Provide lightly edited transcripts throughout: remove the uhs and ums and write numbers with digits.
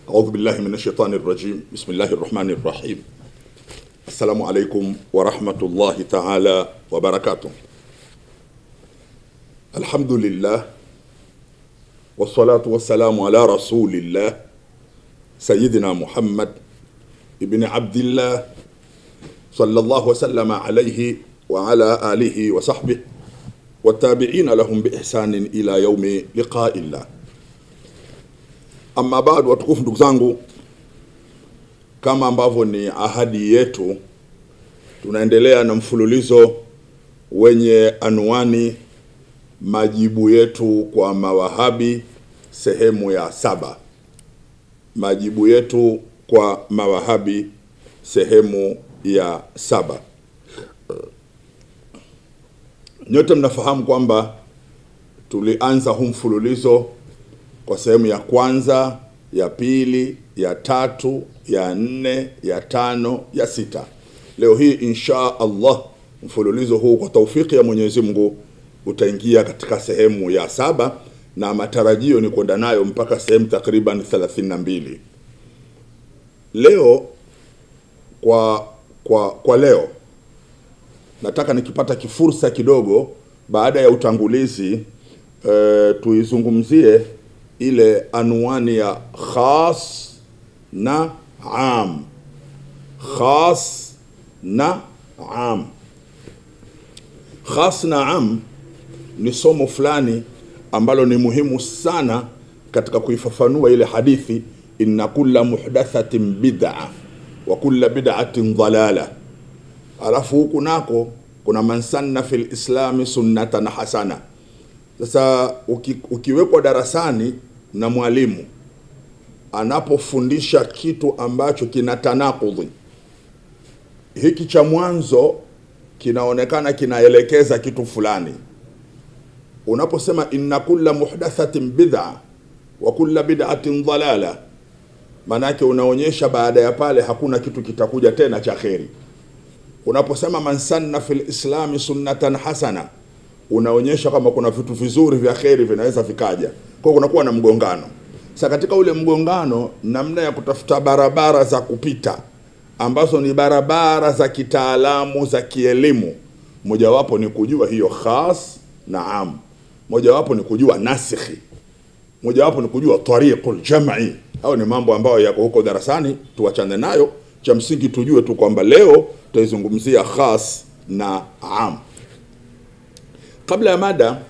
أعوذ بالله من الشيطان الرجيم. بسم الله الرحمن الرحيم. السلام عليكم ورحمة الله تعالى وبركاته. الحمد لله والصلاة والسلام على رسول الله سيدنا محمد ابن عبد الله صلى الله وسلم عليه وعلى آله وصحبه والتابعين لهم بإحسان إلى يوم لقاء الله. Amma baadu, watukufu ndugu zangu, kama ambavyo ni ahadi yetu, tunaendelea na mfululizo wenye anwani majibu yetu kwa mawahabi sehemu ya 7. Majibu yetu kwa mawahabi sehemu ya 7. Nyote mnafahamu kwamba tulianza huu mfululizo kwa sehemu ya kwanza, ya pili, ya tatu, ya 4, ya 5, ya 6. Leo hii insha Allah mfululizo huu kwa taufiki ya Mwenyezi Mungu utaingia katika sehemu ya 7, na matarajio ni kwenda nayo mpaka sehemu takriban 32. Leo kwa leo nataka nikipata kifursa kidogo baada ya utangulizi tuizungumzie ile anwani ya khas na am. Khas na am. Khas na am ni somo fulani ambalo ni muhimu sana katika kuifafanua ile hadithi, inna kulla muhdathatin bid'a wa kulla bid'atin dhalala. Alafu huku nako kuna man sanna fil islami sunnatan hasana. Sasa ukiwekwa darasani na mwalimu anapofundisha kitu ambacho kina tanakudhi, hiki cha mwanzo kinaonekana kinaelekeza kitu fulani. Unaposema inna kulla muhdathatin bid'a wa kulla bid'atin dhalala, maana yake unaonyesha baada ya pale hakuna kitu kitakuja tena cha kheri. Unaposema man sanna fil islami sunnatan hasana, unaonyesha kama kuna vitu vizuri vya kheri vinaweza vikaja. Kwa hiyo kunakuwa na mgongano. Sasa katika ule mgongano, namna ya kutafuta barabara za kupita ambazo ni barabara za kitaalamu za kielimu, mojawapo ni kujua hiyo khas na am, mojawapo ni kujua nasikhi, mojawapo ni kujua tariqul jam'i. Hao ni mambo ambayo yako huko darasani, tuachane nayo. Cha msingi tujue tu kwamba leo tutaizungumzia khas na am. Kabla ya mada,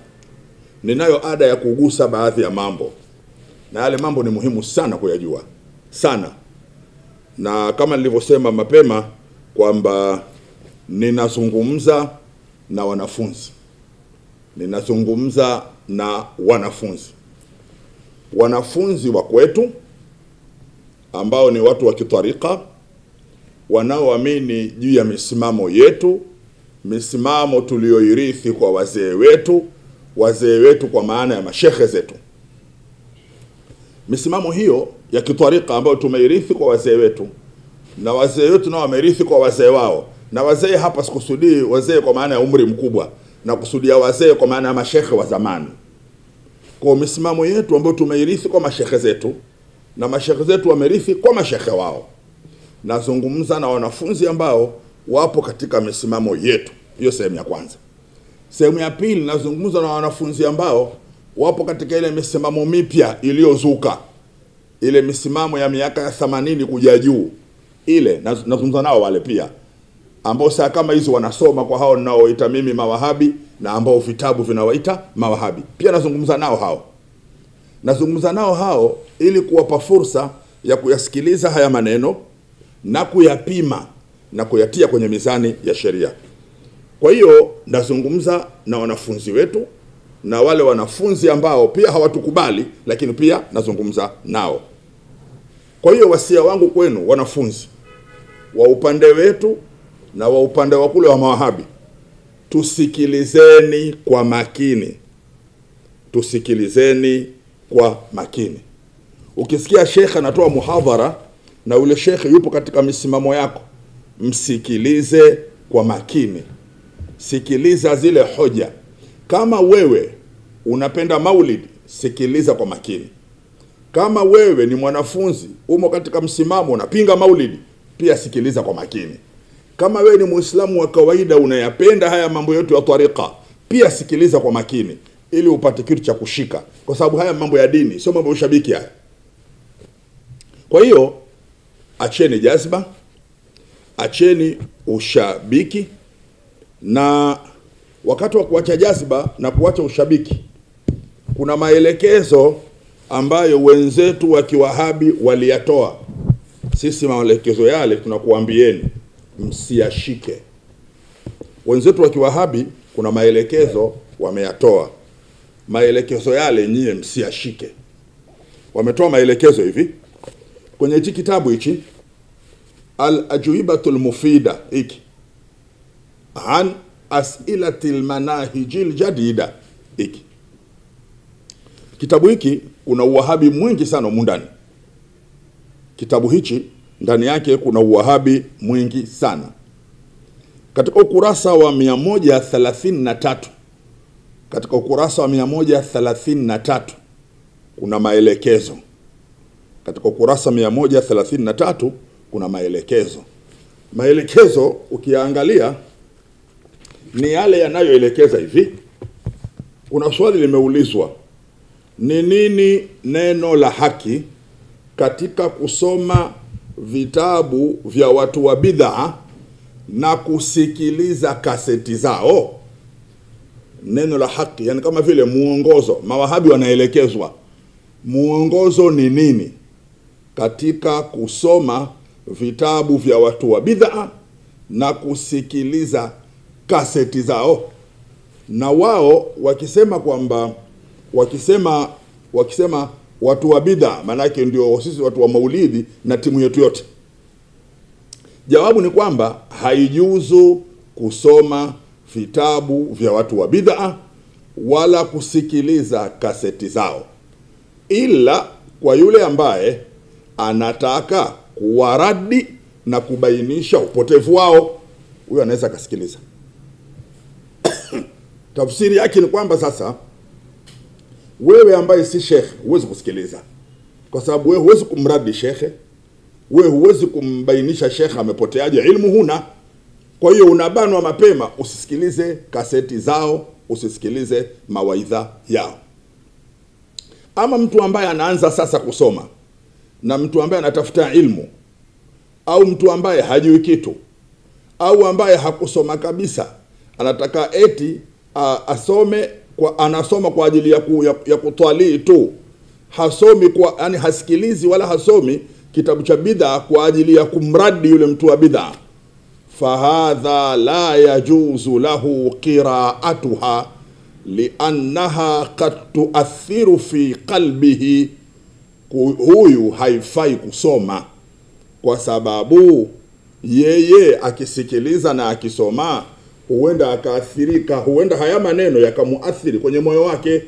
ninayo ada ya kugusa baadhi ya mambo, na yale mambo ni muhimu sana kuyajua sana. Na kama nilivyosema mapema kwamba ninazungumza na wanafunzi, wanafunzi wa kwetu ambao ni watu wa kitarika, wanaoamini juu ya misimamo yetu, misimamo tulioirithi kwa wazee wetu kwa maana ya mashehe zetu. Misimamo hiyo ya kitarika ambayo tumeirithi kwa wazee wetu, na wazee wetu nao wameirithi kwa wazee wao. Na wazee hapa sikusudii wazee kwa maana ya umri mkubwa, na kusudia wazee kwa maana ya mashehe wa zamani. Kwa misimamo yetu ambayo tumeirithi kwa mashehe zetu, na mashehe zetu wamerithi kwa mashehe wao, nazungumza na wanafunzi ambao wapo katika misimamo yetu. Hiyo sehemu ya kwanza. Sehemu ya pili, nazungumza na wanafunzi ambao wapo katika ile misimamo mipya iliyozuka, ile misimamo ya miaka ya 80 kuja juu. Ile nazungumza nao wale pia ambao saa kama hizo wanasoma kwa hao ninaoita mimi mawahabi, na ambao vitabu vinawaita mawahabi. Pia nazungumza nao hao ili kuwapa fursa ya kuyasikiliza haya maneno na kuyapima na kuyatia kwenye mizani ya sheria. Kwa hiyo nazungumza na wanafunzi wetu na wale wanafunzi ambao pia hawatukubali, lakini pia nazungumza nao. Kwa hiyo wasia wangu kwenu wanafunzi wa upande wetu na wa upande wa kule wa mawahabi, tusikilizeni kwa makini. Ukisikia shekhe anatoa muhadhara na ule shekhe yupo katika misimamo yako, msikilize kwa makini. Sikiliza zile hoja. Kama wewe unapenda maulid, sikiliza kwa makini. Kama wewe ni mwanafunzi umo katika msimamo unapinga maulidi, pia sikiliza kwa makini. Kama wewe ni Muislamu wa kawaida unayapenda haya mambo yote ya tariqa, pia sikiliza kwa makini ili upate kitu cha kushika, kwa sababu haya mambo ya dini sio mambo ya ushabiki haya. Kwa hiyo acheni jazba, acheni ushabiki, na wakati wa kuacha jazba na kuacha ushabiki kuna maelekezo ambayo wenzetu wa Kiwahabi waliyatoa. Sisi maelekezo yale tunakuambieni msiyashike. Wenzetu wa Kiwahabi kuna maelekezo wameyatoa. Maelekezo yale nyie msiyashike. Wametoa maelekezo hivi kwenye hiki kitabu hichi Al-Ajwibatul Mufida hiki an as'ilatil manahijil jadida hiki. Kitabu hiki kuna uwahabi mwingi sana mundani. Kitabu hichi ndani yake kuna uwahabi mwingi sana. Katika ukurasa wa 133, katika ukurasa wa 133 kuna maelekezo. Katika ukurasa 133 kuna maelekezo. Maelekezo ukiangalia ni yale yanayoelekeza hivi. Kuna swali limeulizwa, ni nini neno la haki katika kusoma vitabu vya watu wa bid'a na kusikiliza kaseti zao? Neno la haki, yani kama vile muongozo. Mawahabi wanaelekezwa muongozo ni nini katika kusoma vitabu vya watu wa bid'a na kusikiliza kaseti zao. Na wao wakisema kwamba wakisema watu wa bid'a, manake ndio sisi watu wa maulidi na timu yetu yote. Jawabu ni kwamba haijuzu kusoma vitabu vya watu wa bid'a wala kusikiliza kaseti zao, ila kwa yule ambaye anataka kuwaradi na kubainisha upotevu wao, huyo anaweza kasikiliza. Tafsiri yake ni kwamba sasa wewe ambaye si shekhe huwezi kusikiliza, kwa sababu wewe huwezi kumradi shekhe, wewe huwezi kumbainisha shekhe amepoteaje, ilmu huna. Kwa hiyo unabanwa mapema, usisikilize kaseti zao, usisikilize mawaidha yao. Ama mtu ambaye anaanza sasa kusoma, na mtu ambaye anatafuta ilmu, au mtu ambaye hajui kitu, au ambaye hakusoma kabisa, anataka eti asome anasoma kwa ajili ya kutwalii tu, hasomi kwa, yani hasikilizi wala hasomi kitabu cha bid'a kwa ajili ya kumradi yule mtu wa bid'a, fahadha la yajuzu lahu qira'atuha liannaha qad tuathiru fi qalbihi. Huyu haifai kusoma, kwa sababu yeye akisikiliza na akisoma huenda akaathirika, huenda haya maneno yakamuathiri kwenye moyo wake.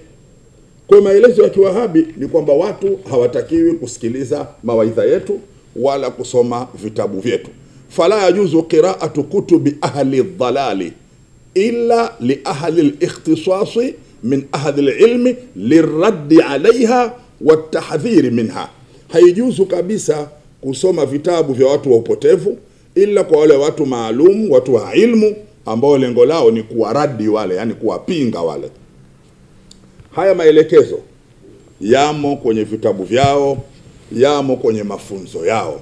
Kwa maelezo ya Kiwahabi ni kwamba watu hawatakiwi kusikiliza mawaidha yetu wala kusoma vitabu vyetu. Fala yajuzu qira'atu kutubi ahli dhalali illa li ahli al-ikhtisasi min ahli al-ilmi lirraddi alaiha watahdhiri minha. Haijuzu kabisa kusoma vitabu vya watu wa upotevu ila kwa wale watu maalum, watu wa ilmu ambao lengo lao ni kuwaradi wale, yani kuwapinga wale. Haya maelekezo yamo kwenye vitabu vyao, yamo kwenye mafunzo yao.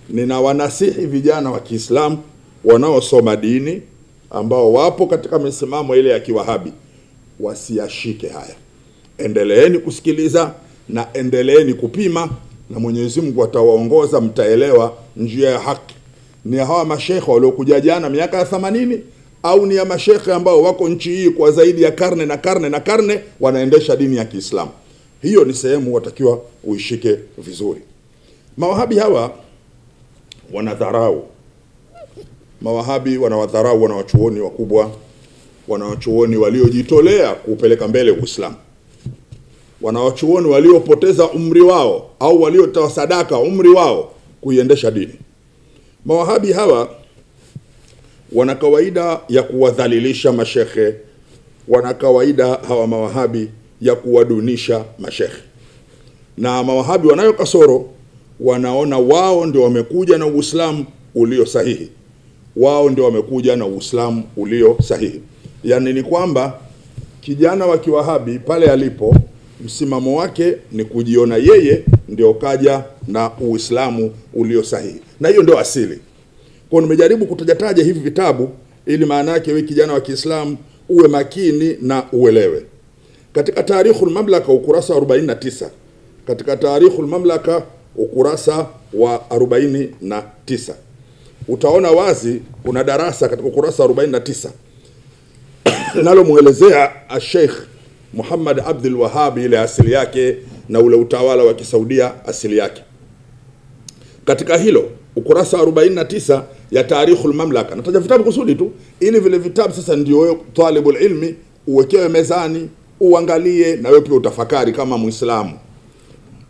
Ninawanasihi vijana wa Kiislamu wanaosoma dini ambao wapo katika misimamo ile ya Kiwahabi wasiyashike haya. Endeleeni kusikiliza na endeleeni kupima, na Mwenyezi Mungu atawaongoza, mtaelewa njia ya haki. Ni hawa mashekhe waliokuja jana miaka ya 80 au ni ya mashekhe ambao wako nchi hii kwa zaidi ya karne na karne na karne wanaendesha dini ya Kiislamu? Hiyo ni sehemu watakiwa uishike vizuri. Mawahabi hawa wanadharau. Mawahabi wanawadharau wanawachuoni wakubwa, wanawachuoni waliojitolea kupeleka mbele Uislamu, wanawachuoni waliopoteza umri wao au waliotoa sadaka umri wao kuiendesha dini. Mawahabi hawa wana kawaida ya kuwadhalilisha mashekhe, wana kawaida hawa mawahabi ya kuwadunisha mashekhe. Na mawahabi wanayo kasoro, wanaona wao ndio wamekuja na Uislamu ulio sahihi. Wao ndio wamekuja na Uislamu ulio sahihi. Yani ni kwamba kijana wa kiwahabi pale alipo, msimamo wake ni kujiona yeye ndio kaja na Uislamu ulio sahihi. Na hiyo ndio asili. Kwa nimejaribu kutajataja hivi vitabu ili maana yake wewe kijana wa Kiislamu uwe makini na uelewe. Katika Tarikhul Mamlaka ukurasa wa 49, katika Tarikhul Mamlaka ukurasa wa 49 utaona wazi kuna darasa katika ukurasa wa 49 linalomuelezea Sheikh Muhammad Abdul Wahhab ile asili yake na ule utawala wa Kisaudia asili yake. Katika hilo ukurasa wa 49 ya Tarikhul Mamlaka, nataja vitabu kusudi tu ili vile vitabu sasa ndio wewe talibul ilmi uwekewe mezani, uangalie na wewe pia utafakari kama Muislamu.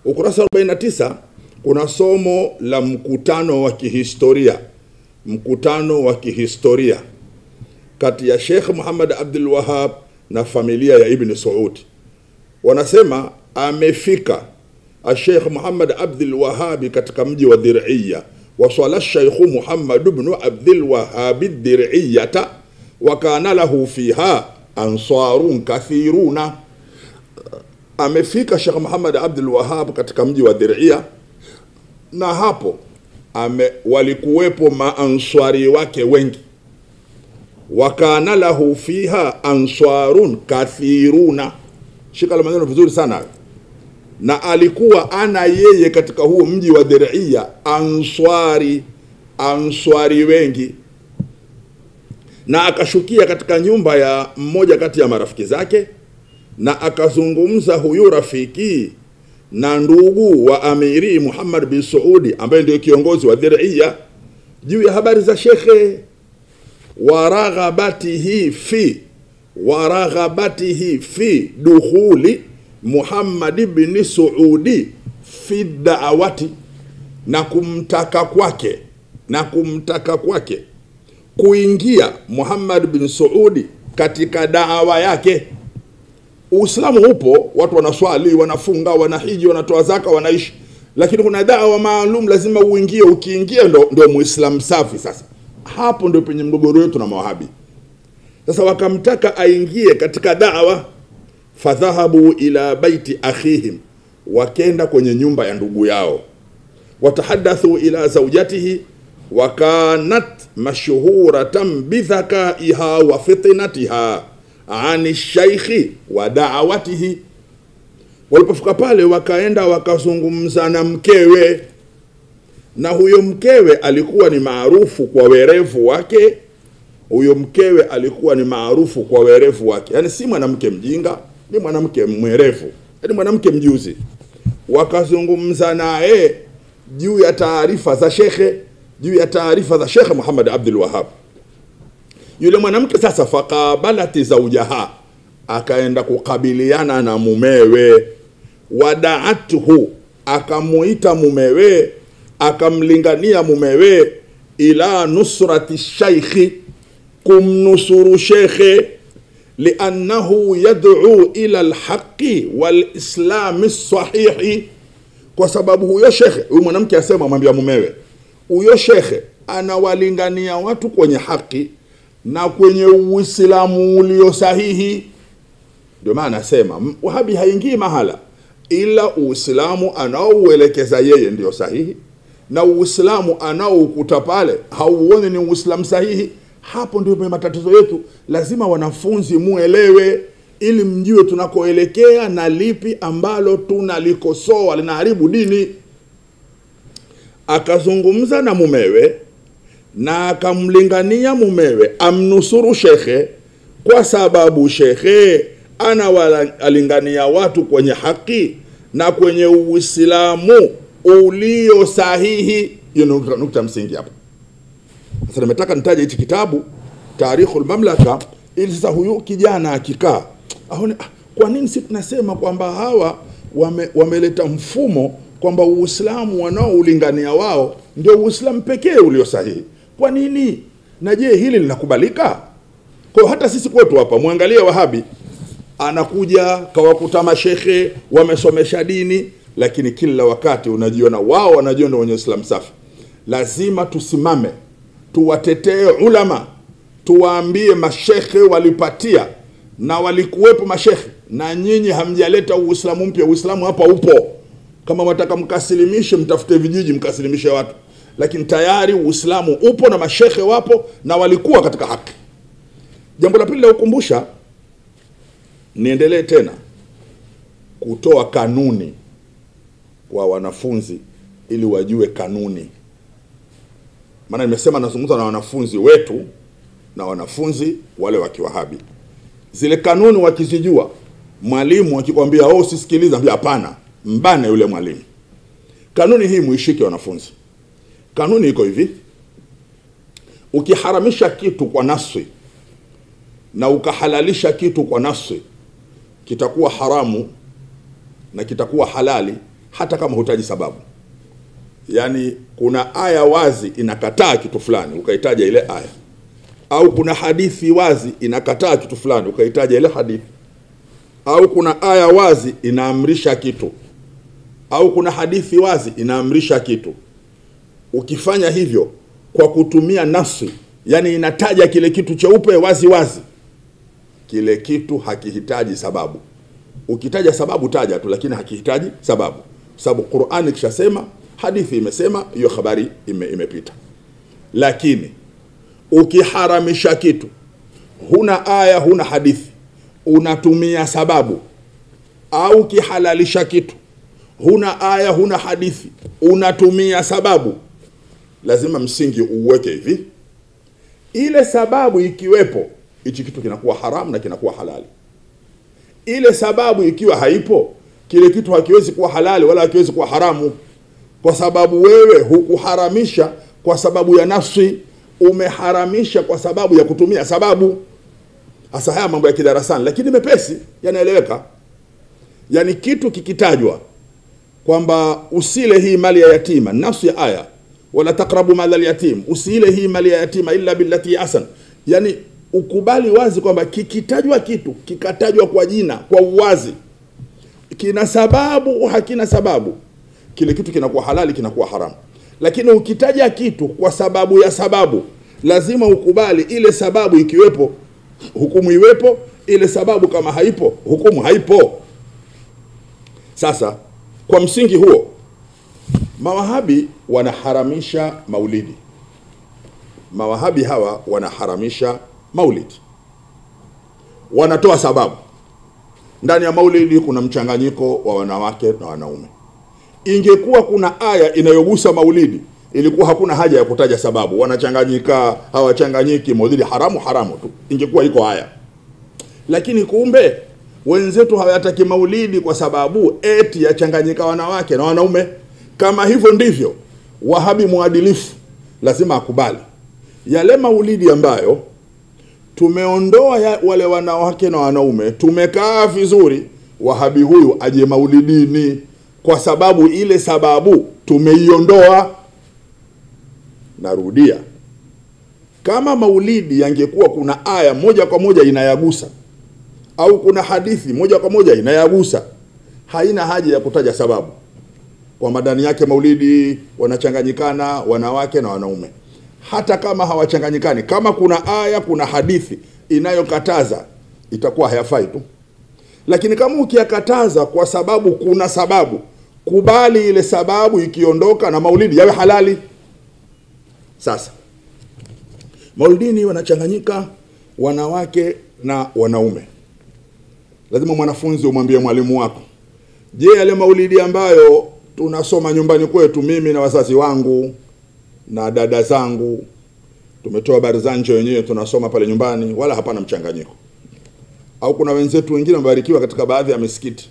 Ukurasa wa 49 kuna somo la mkutano wa kihistoria. Mkutano wa kihistoria kati ya Sheikh Muhammad Abdul Wahhab na familia ya Ibn Saud. Wanasema amefika Sheikh Muhammad Abdul Wahhab katika mji wa Dir'iyya, wasala Sheikh Muhammad ibn Abdul Wahhab ad-Dir'iyyata wa kana lahu fiha ansarun kathiruna. Amefika Sheikh Muhammad Abdul Wahhab katika mji wa Dir'iyya, na hapo walikuwepo maanswari wake wengi. Wakana lahu fiha answarun kathiruna. Shika la maneno vizuri sana. Na alikuwa ana yeye katika huo mji wa Dir'iyya answari wengi. Na akashukia katika nyumba ya mmoja kati ya marafiki zake, na akazungumza huyu rafiki na ndugu wa Amiri Muhammad bin Saudi ambaye ndio kiongozi wa Dir'iyya juu ya habari za shekhe, waraghabatihi fi dukhuli Muhammad bin Saudi fi da'awati, na kumtaka kwake kuingia Muhammad bin Saudi katika da'awa yake. Uislamu upo, watu wanaswali, wanafunga, wanahiji, wanatoa zaka, wanaishi, lakini kuna da'wa maalum lazima uingie. Ukiingia ndo Muislamu safi. Sasa hapo ndio penye mgogoro wetu na mawahabi. Sasa wakamtaka aingie katika da'wa, fadhahabu ila baiti akhihim, wakenda kwenye nyumba ya ndugu yao, watahadathu ila zawjatihi wa kanat mashhuratan bidhakaiha wa fitnatiha ani shaykhi wa da'awatihi. Walipofika pale wakaenda wakazungumza na mkewe, na huyo mkewe alikuwa ni maarufu kwa werevu wake. Yani si mwanamke mjinga, ni mwanamke mwerevu, yani mwanamke mjuzi. Wakazungumza naye juu ya taarifa za Sheikh Muhammad Abdul Wahhab. Yule mwanamke sasa faqabalati zawjaha, akaenda kukabiliana na mumewe, wada'atuhu, akamuita mumewe, akamlingania mumewe ila nusrati shaykhi, kumnusuru shekhe, liannahu yad'u ila alhaqi walislami sahihi, kwa sababu huyo shekhe, huyo mwanamke asema mwambia mumewe, huyo shekhe anawalingania watu kwenye haki na kwenye Uislamu ulio sahihi. Ndio maana nasema Wahabi haingii mahala ila Uislamu anaouelekeza yeye ndio sahihi, na Uislamu anaoukuta pale hauoni ni Uislamu sahihi. Hapo ndio matatizo yetu. Lazima wanafunzi muelewe ili mjue tunakoelekea na lipi ambalo tunalikosoa linaharibu dini. Akazungumza na mumewe na akamlingania mumewe amnusuru shekhe, kwa sababu shekhe anawalingania watu kwenye haki na kwenye Uislamu ulio sahihi. Hiyo nukta msingi hapa. Sasa nimetaka nitaje hichi kitabu Tarikhul Mamlaka ili sasa huyu kijana akikaa aone kwa nini sisi tunasema kwamba hawa wameleta mfumo kwamba Uislamu wanaoulingania wao ndio Uislamu pekee ulio sahihi. Kwa nini? Na je, hili linakubalika? Kwa hata sisi kwetu hapa muangalie Wahabi anakuja kawakuta mashekhe wamesomesha dini, lakini kila wakati unajiona wao wanajiona wenye Uislamu safi. Lazima tusimame, tuwatetee ulama, tuwaambie mashekhe walipatia na walikuwepo mashekhe, na nyinyi hamjaleta Uislamu mpya. Uislamu hapa upo. Kama wataka mkasilimishe, mtafute vijiji mkasilimishe watu, lakini tayari Uislamu upo na mashekhe wapo na walikuwa katika haki. Jambo la pili la kukumbusha, niendelee tena kutoa kanuni kwa wanafunzi ili wajue kanuni. Maana nimesema nazungumza na wanafunzi wetu na wanafunzi wale wa Kiwahabi. Zile kanuni wakizijua, mwalimu akikwambia usisikiliza, ambia hapana, mbane yule mwalimu. Kanuni hii muishike wanafunzi. Kanuni iko hivi: ukiharamisha kitu kwa nafsi na ukahalalisha kitu kwa nafsi, kitakuwa haramu na kitakuwa halali hata kama hutaji sababu. Yani kuna aya wazi inakataa kitu fulani ukaitaja ile aya, au kuna hadithi wazi inakataa kitu fulani ukaitaja ile hadithi, au kuna aya wazi inaamrisha kitu, au kuna hadithi wazi inaamrisha kitu. Ukifanya hivyo kwa kutumia nafsi, yani inataja kile kitu cheupe wazi wazi, kile kitu hakihitaji sababu. Ukitaja sababu taja tu, lakini hakihitaji sababu. Sababu Qur'ani kishasema, hadithi imesema, hiyo habari imepita. Lakini ukiharamisha kitu, huna aya huna hadithi, unatumia sababu, au ukihalalisha kitu, huna aya huna hadithi, unatumia sababu, lazima msingi uweke hivi: ile sababu ikiwepo, hichi kitu kinakuwa haramu na kinakuwa halali. Ile sababu ikiwa haipo, kile kitu hakiwezi kuwa halali wala hakiwezi kuwa haramu, kwa sababu wewe hukuharamisha kwa sababu ya nafsi, umeharamisha kwa sababu ya kutumia sababu. Hasa haya mambo ya kidarasani, lakini mepesi, yanaeleweka. Yani kitu kikitajwa kwamba usile hii mali ya yatima, nafsi ya aya, wala taqrabu mali al-yatim, usile hii mali ya yatima illa billati ahsan. Yani ukubali wazi kwamba kikitajwa kitu, kikatajwa kwa jina, kwa uwazi, kina sababu hakina sababu, kile kitu kinakuwa halali kinakuwa haramu. Lakini ukitaja kitu kwa sababu ya sababu, lazima ukubali ile sababu ikiwepo, hukumu iwepo, ile sababu kama haipo, hukumu haipo. Sasa kwa msingi huo, Mawahabi wanaharamisha maulidi. Mawahabi hawa wanaharamisha maulidi. Wanatoa sababu. Ndani ya maulidi kuna mchanganyiko wa wanawake na wanaume. Ingekuwa kuna aya inayogusa maulidi, ilikuwa hakuna haja ya kutaja sababu. Wanachanganyika, hawachanganyiki, maulidi haramu tu, ingekuwa iko aya. Lakini kumbe wenzetu hawataki maulidi kwa sababu eti yachanganyika wanawake na wanaume. Kama hivyo ndivyo, Wahabi muadilifu lazima akubali yale maulidi ambayo tumeondoa wale wanawake na wanaume, tumekaa vizuri, Wahabi huyu aje maulidini kwa sababu ile sababu tumeiondoa. Narudia, kama maulidi yangekuwa kuna aya moja kwa moja inayagusa, au kuna hadithi moja kwa moja inayagusa, haina haja ya kutaja sababu. Kwa madani yake maulidi wanachanganyikana wanawake na wanaume. Hata kama hawachanganyikani, kama kuna aya kuna hadithi inayokataza, itakuwa hayafai tu. Lakini kama ukiyakataza kwa sababu kuna sababu, kubali ile sababu ikiondoka na maulidi yawe halali. Sasa maulidini wanachanganyika wanawake na wanaume. Lazima mwanafunzi umwambie mwalimu wako, je, yale maulidi ambayo tunasoma nyumbani kwetu, mimi na wazazi wangu na dada zangu, tumetoa barzanjo wenyewe tunasoma pale nyumbani, wala hapana mchanganyiko? Au kuna wenzetu wengine wamebarikiwa katika baadhi ya misikiti,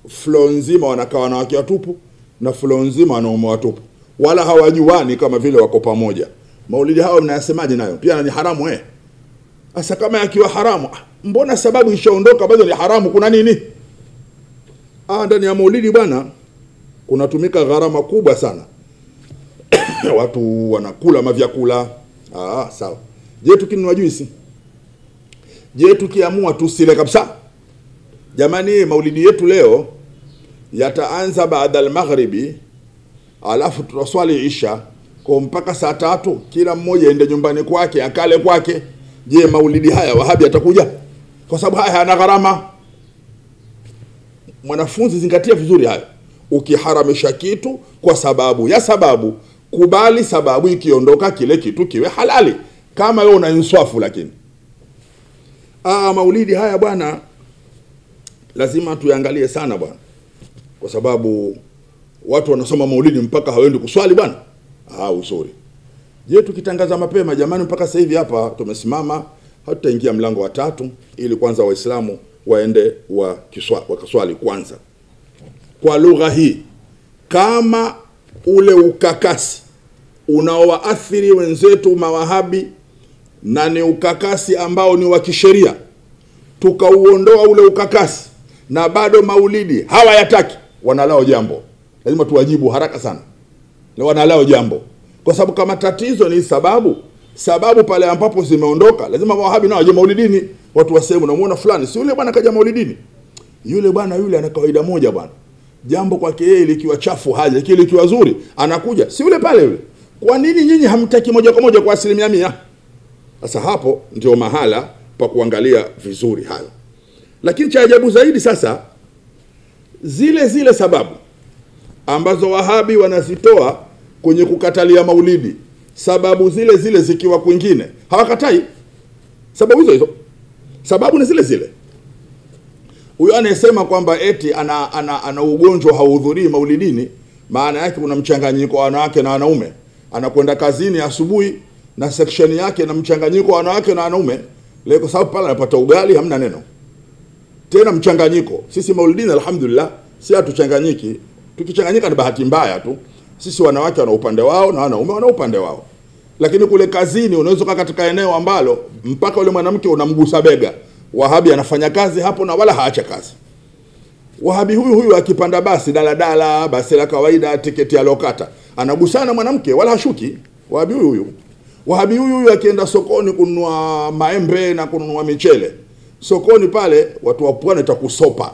floor nzima wanakaa wanawake watupu na floor nzima wanaume watupu, wala hawajuani kama vile wako pamoja. Maulidi hao mnayasemaje nayo? Pia ni haramu Asa kama yakiwa haramu, mbona sababu ishaondoka bado ni haramu? Kuna nini? Ndani ya maulidi bwana kunatumika gharama kubwa sana. Watu wanakula mavyakula. Sawa. Je, tukinunua juisi? Je, tukiamua tusile kabisa? Jamani, maulidi yetu leo yataanza baada al-maghribi, alafu tutaswali isha kwa mpaka saa 3, kila mmoja ende nyumbani kwake akale kwake. Je, maulidi haya Wahabi atakuja? Kwa sababu haya yana gharama. Mwanafunzi, zingatia vizuri haya. Ukiharamisha kitu kwa sababu ya sababu, kubali sababu ikiondoka kile kitu kiwe halali, kama wewe una inswafu. Lakini maulidi haya bwana, lazima tuangalie sana bwana, kwa sababu watu wanasoma maulidi mpaka hawaendi kuswali bwana. Usuri. Je, tukitangaza mapema jamani, mpaka sasa hivi hapa tumesimama, hatutaingia mlango wa 3 ili kwanza Waislamu waende wakaswali kwanza. Kwa lugha hii, kama ule ukakasi unaowaathiri wenzetu mawahabi na ni ukakasi ambao ni wa kisheria, tukauondoa ule ukakasi na bado maulidi hawayataki, wanalao jambo. Lazima tuwajibu haraka sana. Wanalao jambo, kwa sababu kama tatizo ni sababu pale ambapo zimeondoka, lazima Wahabi nao waje maulidini. Watu waseme unamuona fulani, si yule bwana kaja maulidini. Yule bwana yule ana kawaida moja bwana. Jambo kwake yeye likiwa chafu haja, kile likiwa zuri anakuja. Si yule pale yule. Kwa nini nyinyi hamtaki moja kwa moja kwa 100%? Sasa hapo ndio mahala pa kuangalia vizuri hayo. Lakini cha ajabu zaidi sasa, zile sababu ambazo Wahabi wanazitoa kwenye kukatalia maulidi, sababu zile zikiwa kwingine hawakatai. Sababu hizo sababu ni zile. Huyo anayesema kwamba eti ana ugonjwa hauhudhurii maulidini, maana yake kuna mchanganyiko wa wanawake na wanaume. Anakwenda kazini asubuhi na section yake na mchanganyiko wa wanawake na wanaume. Leo kwa sababu pale anapata ugali, hamna neno tena mchanganyiko. Sisi maulidini alhamdulillah si hatuchanganyiki. Tukichanganyika ni bahati mbaya tu. Sisi wanawake wana upande wao na wanaume wana upande wao. Lakini kule kazini unaweza kukaa katika eneo ambalo mpaka yule mwanamke unamgusa bega. Wahabi anafanya kazi hapo na wala haacha kazi. Wahabi huyu akipanda basi daladala, basi la kawaida, tiketi alokata, anagusana mwanamke wala hashuki. Wahabi huyu akienda sokoni kununua maembe na kununua michele, sokoni pale watu wa pwani takusopa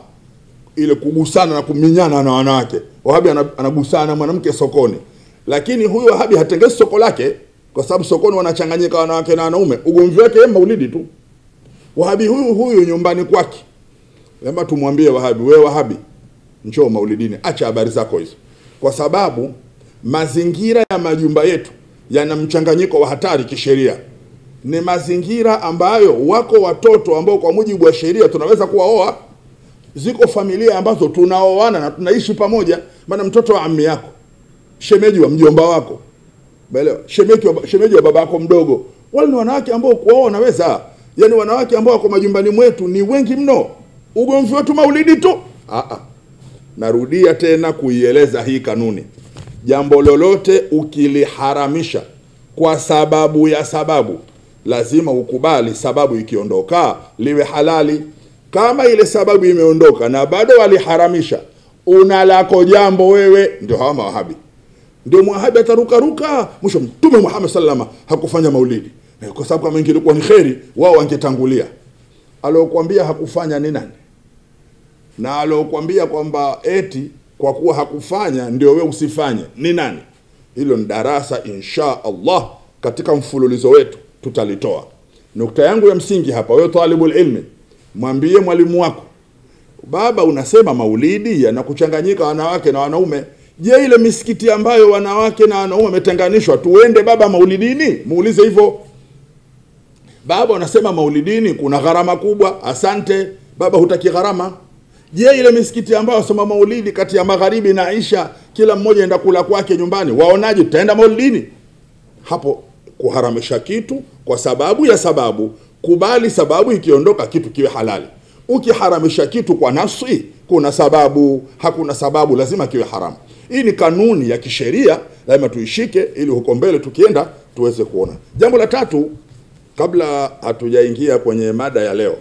ile kugusana na kuminyana na wanawake. Wahabi anagusana mwanamke sokoni. Lakini huyu Wahabi hatengezi soko lake, kwa sababu sokoni wanachanganyika wanawake na wanaume. Ugomvi wake maulidi tu. Wahabi huyu nyumbani kwake, labda tumwambie Wahabi, wewe Wahabi njoo maulidini, acha habari zako hizo. Kwa sababu mazingira ya majumba yetu yana mchanganyiko wa hatari kisheria. Ni mazingira ambayo wako watoto ambao kwa mujibu wa sheria tunaweza kuwaoa. Ziko familia ambazo tunaoana na tunaishi pamoja. Maana mtoto wa ammi yako, shemeji wa mjomba wako, baelewa, shemeji wa baba yako mdogo, wale ni wanawake ambao kuoa naweza. Yaani wanawake ambao wako majumbani mwetu ni wengi mno. Ugomvi wetu maulidi tu. Narudia tena kuieleza hii kanuni. Jambo lolote ukiliharamisha kwa sababu ya sababu, lazima ukubali sababu ikiondoka liwe halali. Kama ile sababu imeondoka na bado waliharamisha, unalako jambo wewe. Ndio hawa Wahabi. Ndio Wahabi ataruka mwisho Mtume Muhammad sallama hakufanya maulidi, kwa sababu kama ingekuwa ni kheri wao wangetangulia. Alokuambia hakufanya ni nani? Na alokuambia kwamba eti kwa kuwa hakufanya ndio wewe usifanye ni nani? Hilo ni darasa insha Allah katika mfululizo wetu tutalitoa. Nukta yangu ya msingi hapa, wewe talibul ilmi, mwambie mwalimu wako, baba unasema maulidi yanakuchanganyika wanawake na wanaume. Je, ile misikiti ambayo wanawake na wanaume wametenganishwa tuende baba maulidini? Muulize hivyo. Baba unasema maulidini kuna gharama kubwa. Asante baba, hutaki gharama. Je, ile misikiti ambayo wasoma maulidi kati ya magharibi na isha kila mmoja enda kula kwake nyumbani, waonaje tutaenda maulidini? Hapo kuharamisha kitu kwa sababu ya sababu, kubali sababu ikiondoka kitu kiwe halali. Ukiharamisha kitu kwa nafsi, kuna sababu, hakuna sababu, lazima kiwe haramu. Hii ni kanuni ya kisheria, lazima tuishike ili huko mbele tukienda tuweze kuona. Jambo la tatu, kabla hatujaingia kwenye mada ya leo,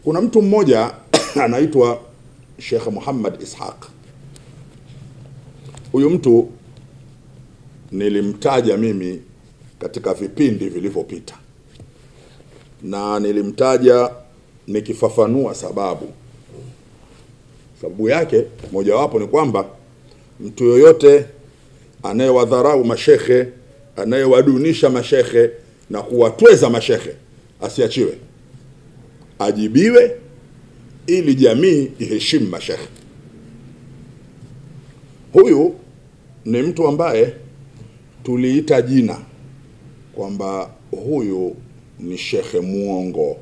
kuna mtu mmoja anaitwa Sheikh Muhammad Ishaq. Huyu mtu nilimtaja mimi katika vipindi vilivyopita, na nilimtaja nikifafanua Sababu yake mojawapo ni kwamba mtu yoyote anayewadharau mashekhe, anayewadunisha mashekhe na kuwatweza mashekhe asiachiwe, ajibiwe ili jamii iheshimu mashekhe. Huyu ni mtu ambaye tuliita jina kwamba huyu ni shekhe muongo.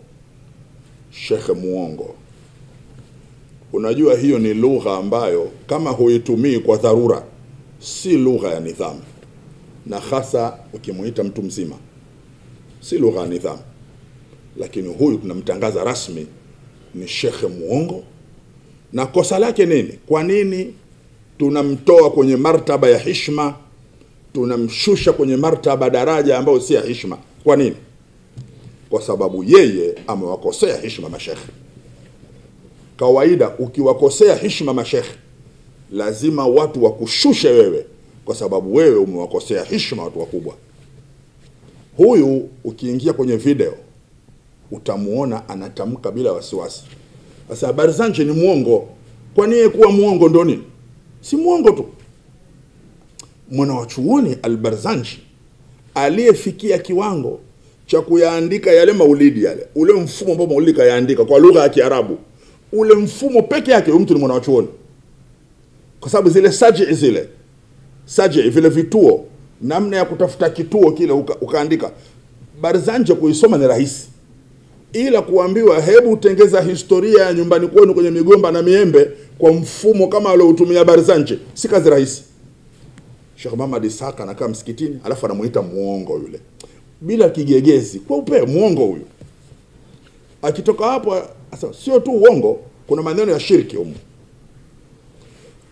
Shekhe muongo. Unajua hiyo ni lugha ambayo kama huitumii kwa dharura si lugha ya nidhamu, na hasa ukimuita mtu mzima si lugha ya nidhamu. Lakini huyu tunamtangaza rasmi ni shekhe muongo. Na kosa lake nini? Kwa nini tunamtoa kwenye martaba ya heshima, tunamshusha kwenye martaba daraja ambayo si ya heshima? Kwa nini? Kwa sababu yeye amewakosea heshima mashekhe. Kawaida ukiwakosea heshima mashekhe lazima watu wakushushe wewe, kwa sababu wewe umewakosea heshima watu wakubwa. Huyu ukiingia kwenye video utamuona anatamka bila wasiwasi. Sasa Barzanji ni muongo. Kwa nini kuwa muongo ndo nini? Si muongo tu. Mwanachuoni Al-Barzanji aliyefikia kiwango cha kuyaandika yale maulidi yale, ule mfumo ambao maulidi kayaandika kwa lugha ya Kiarabu, ule mfumo peke yake mtu ni mwanachuoni. Kwa sababu zile saji vile vituo, namna ya kutafuta kituo kile ukaandika. Barzanji kuisoma ni rahisi, ila kuambiwa hebu utengeza historia ya nyumbani kwenu kwenye migomba na miembe kwa mfumo kama ule utumia Barzanji si kazi rahisi. Sheikh Muhammad Ishaq anakaa msikitini alafu anamuita muongo yule bila kigegezi, kwa upe muongo huyu. Akitoka hapo sasa sio tu uongo, kuna maneno ya shirki huko.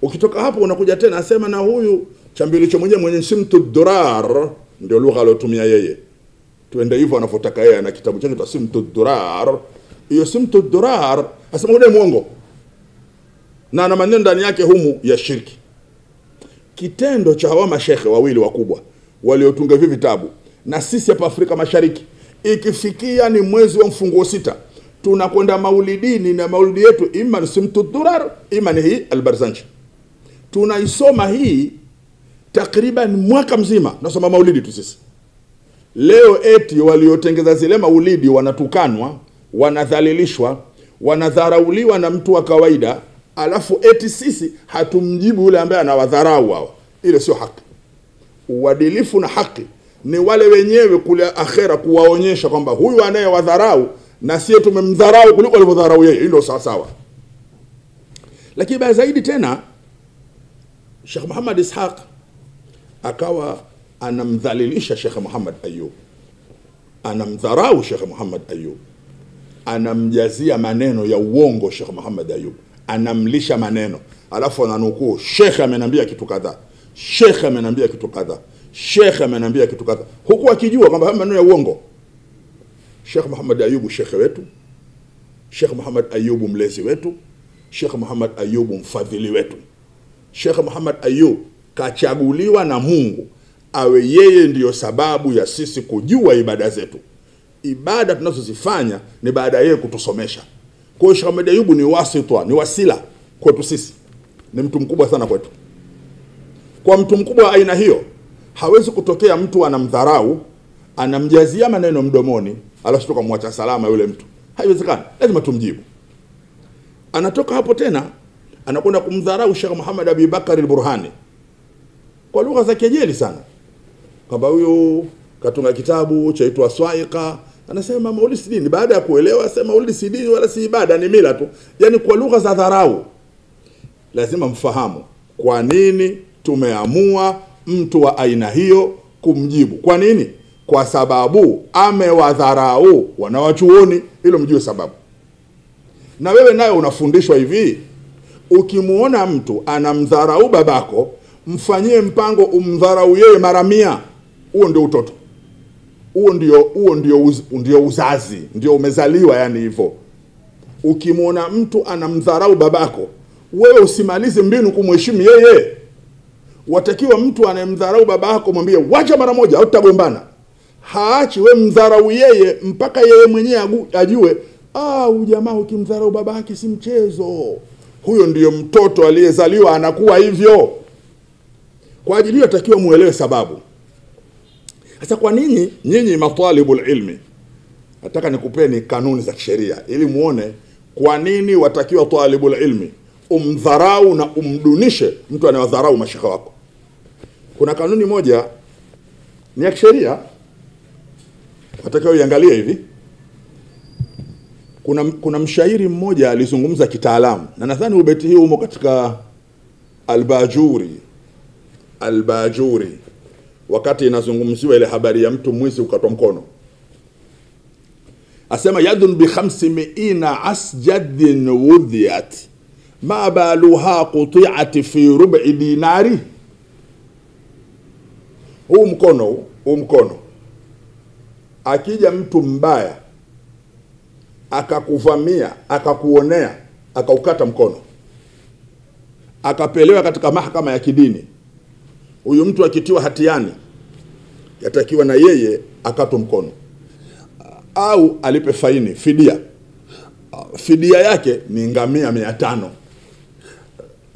Ukitoka hapo unakuja tena asema na huyu chambilicho mwenye simtu durar, ndio lugha alotumia yeye. Tuende hivyo anafotaka yeye na kitabu chake cha simtu durar. Hiyo simtu durar asema yule muongo, na ana maneno ndani yake humu ya shirki. Kitendo cha hawa mashekhe wawili wakubwa waliotunga hivi vitabu, na sisi hapa Afrika Mashariki ikifikia ni mwezi wa mfunguo 6 tunakwenda maulidini, na maulidi yetu ima ni simtu durar ima ni hii Al-Barzanji. Tunaisoma hii takriban mwaka mzima, nasoma maulidi tu sisi. Leo eti waliotengeza zile maulidi wanatukanwa, wanadhalilishwa, wanadharauliwa na mtu wa kawaida, alafu eti sisi hatumjibu yule ambaye anawadharau wao. Ile sio haki. Uadilifu na haki ni wale wenyewe kule akhera kuwaonyesha kwamba huyu anayewadharau na sisi tumemdharau kuliko alivyodharau yeye. Hilo sawa sawa. Lakini baya zaidi tena, Sheikh Muhammad Ishaq akawa anamdhalilisha Sheikh Muhammad Ayub, anamdharau Sheikh Muhammad Ayub, anamjazia maneno ya uongo Sheikh Muhammad Ayub, anamlisha maneno, alafu ananukuu Sheikh amenambia kitu kadhaa, Sheikh amenambia kitu kadhaa, Sheikh amenambia kitu kadhaa, huku akijua kwamba maneno ya uongo. Sheikh Muhammad Ayub Sheikh wetu, Sheikh Muhammad Ayub mlezi wetu, Sheikh Muhammad Ayub mfadhili wetu. Sheikh Muhammad Ayub kachaguliwa na Mungu awe yeye ndiyo sababu ya sisi kujua ibada zetu. Ibada tunazozifanya ni baada yeye kutusomesha. Kwa hiyo Sheikh Muhammad Ayub ni wasitwa, ni wasila kwetu sisi. Ni mtu mkubwa sana kwetu. Kwa mtu mkubwa aina hiyo hawezi kutokea mtu anamdharau, anamjazia maneno mdomoni, alafu tukamwacha salama yule mtu. Haiwezekani, lazima tumjibu. Anatoka hapo tena anakwenda kumdharau Sheikh Muhammad Abi Bakar al-Burhani kwa lugha za kejeli sana, kwamba huyu katunga kitabu chaitwa Swaika, anasema maulidi si dini. Baada ya kuelewa asema maulidi si dini wala si ibada, ni mila tu. Yani kwa lugha za dharau. Lazima mfahamu kwa nini tumeamua mtu wa aina hiyo kumjibu. Kwa nini? Kwa sababu amewadharau wanawachuoni. Hilo mjue sababu. Na wewe nayo unafundishwa hivi, ukimuona mtu anamdharau babako, mfanyie mpango umdharau yeye mara 100. Huo ndio utoto. Huo ndio uzazi, ndio umezaliwa yani hivyo. Ukimuona mtu anamdharau babako, wewe usimalize mbinu kumheshimu yeye. Watakiwa mtu anayemdharau babako mwambie wacha mara moja au tutagombana. Haachi wewe mdharau yeye mpaka yeye mwenyewe ajue, huyu jamaa ukimdharau babake si mchezo. huyo ndiyo mtoto aliyezaliwa anakuwa hivyo. Kwa ajili hiyo takiwa muelewe sababu. Sasa kwa nini nyinyi matalibul ilmi, nataka nikupeni kanuni za kisheria ili muone kwa nini watakiwa talibul ilmi umdharau na umdunishe mtu anayewadharau mashekhe wako. Kuna kanuni moja ni ya kisheria, watakiwa uiangalie hivi. Kuna mshairi mmoja alizungumza kitaalamu, na nadhani ubeti hii umo katika Al-Bajuri wakati inazungumziwa ile habari ya mtu mwizi ukatwa mkono. Asema yadun bi 500 asjadin wudhiyat ma baluha quti'at fi rub'i dinari. Huu mkono akija mtu mbaya akakuvamia, akakuonea, akaukata mkono, akapelewa katika mahakama ya kidini, huyu mtu akitiwa hatiani yatakiwa na yeye akatwe mkono au alipe faini, fidia. Fidia yake ni ngamia 500.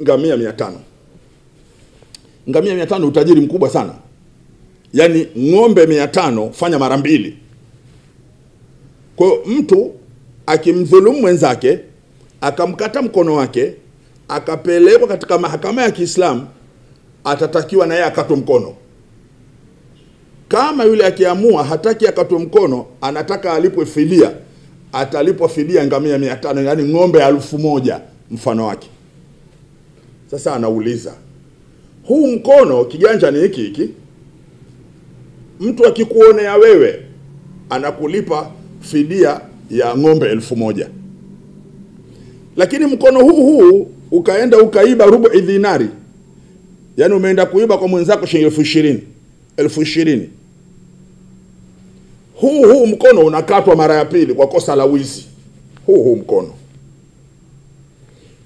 Ngamia 500 utajiri mkubwa sana. Yani ng'ombe 500 fanya mara 2. Kwa hiyo mtu akimdhulumu mwenzake, akamkata mkono wake, akapelekwa katika mahakama ya Kiislamu, atatakiwa na yeye akatwe mkono. Kama yule akiamua hataki akatwe mkono, anataka alipwe fidia, atalipwa fidia ngamia 500, yani ng'ombe 1000 mfano wake. Sasa anauliza, huu mkono kiganja ni hiki, mtu akikuonea wewe anakulipa fidia ya ng'ombe 1000, lakini mkono huu ukaenda ukaiba rubu dinari, yani umeenda kuiba kwa mwenzako shilingi 20,000. Huu mkono unakatwa mara ya pili kwa kosa la wizi. Huu mkono.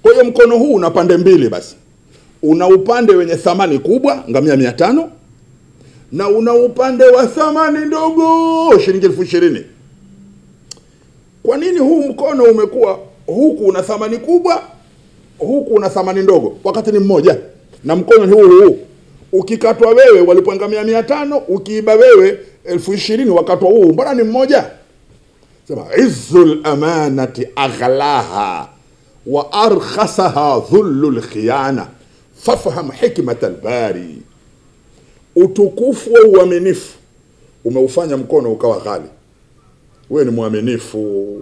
Kwa hiyo mkono huu una pande mbili basi. Una upande wenye thamani kubwa ngamia 500, na una upande wa thamani ndogo shilingi 20,000. Kwa nini huu mkono umekuwa huku una thamani kubwa, huku una thamani ndogo wakati ni mmoja? Na mkono ni huu. Ukikatwa wewe walipwa ngamia 500, ukiiba wewe 20,000 wakatwa huu, mbona ni mmoja? Sema izzul amanati aghlaha wa arkhasaha dhullul khiyana fafham hikmat albari. Utukufu wa uaminifu umeufanya mkono ukawa ghali. Wewe ni muaminifu,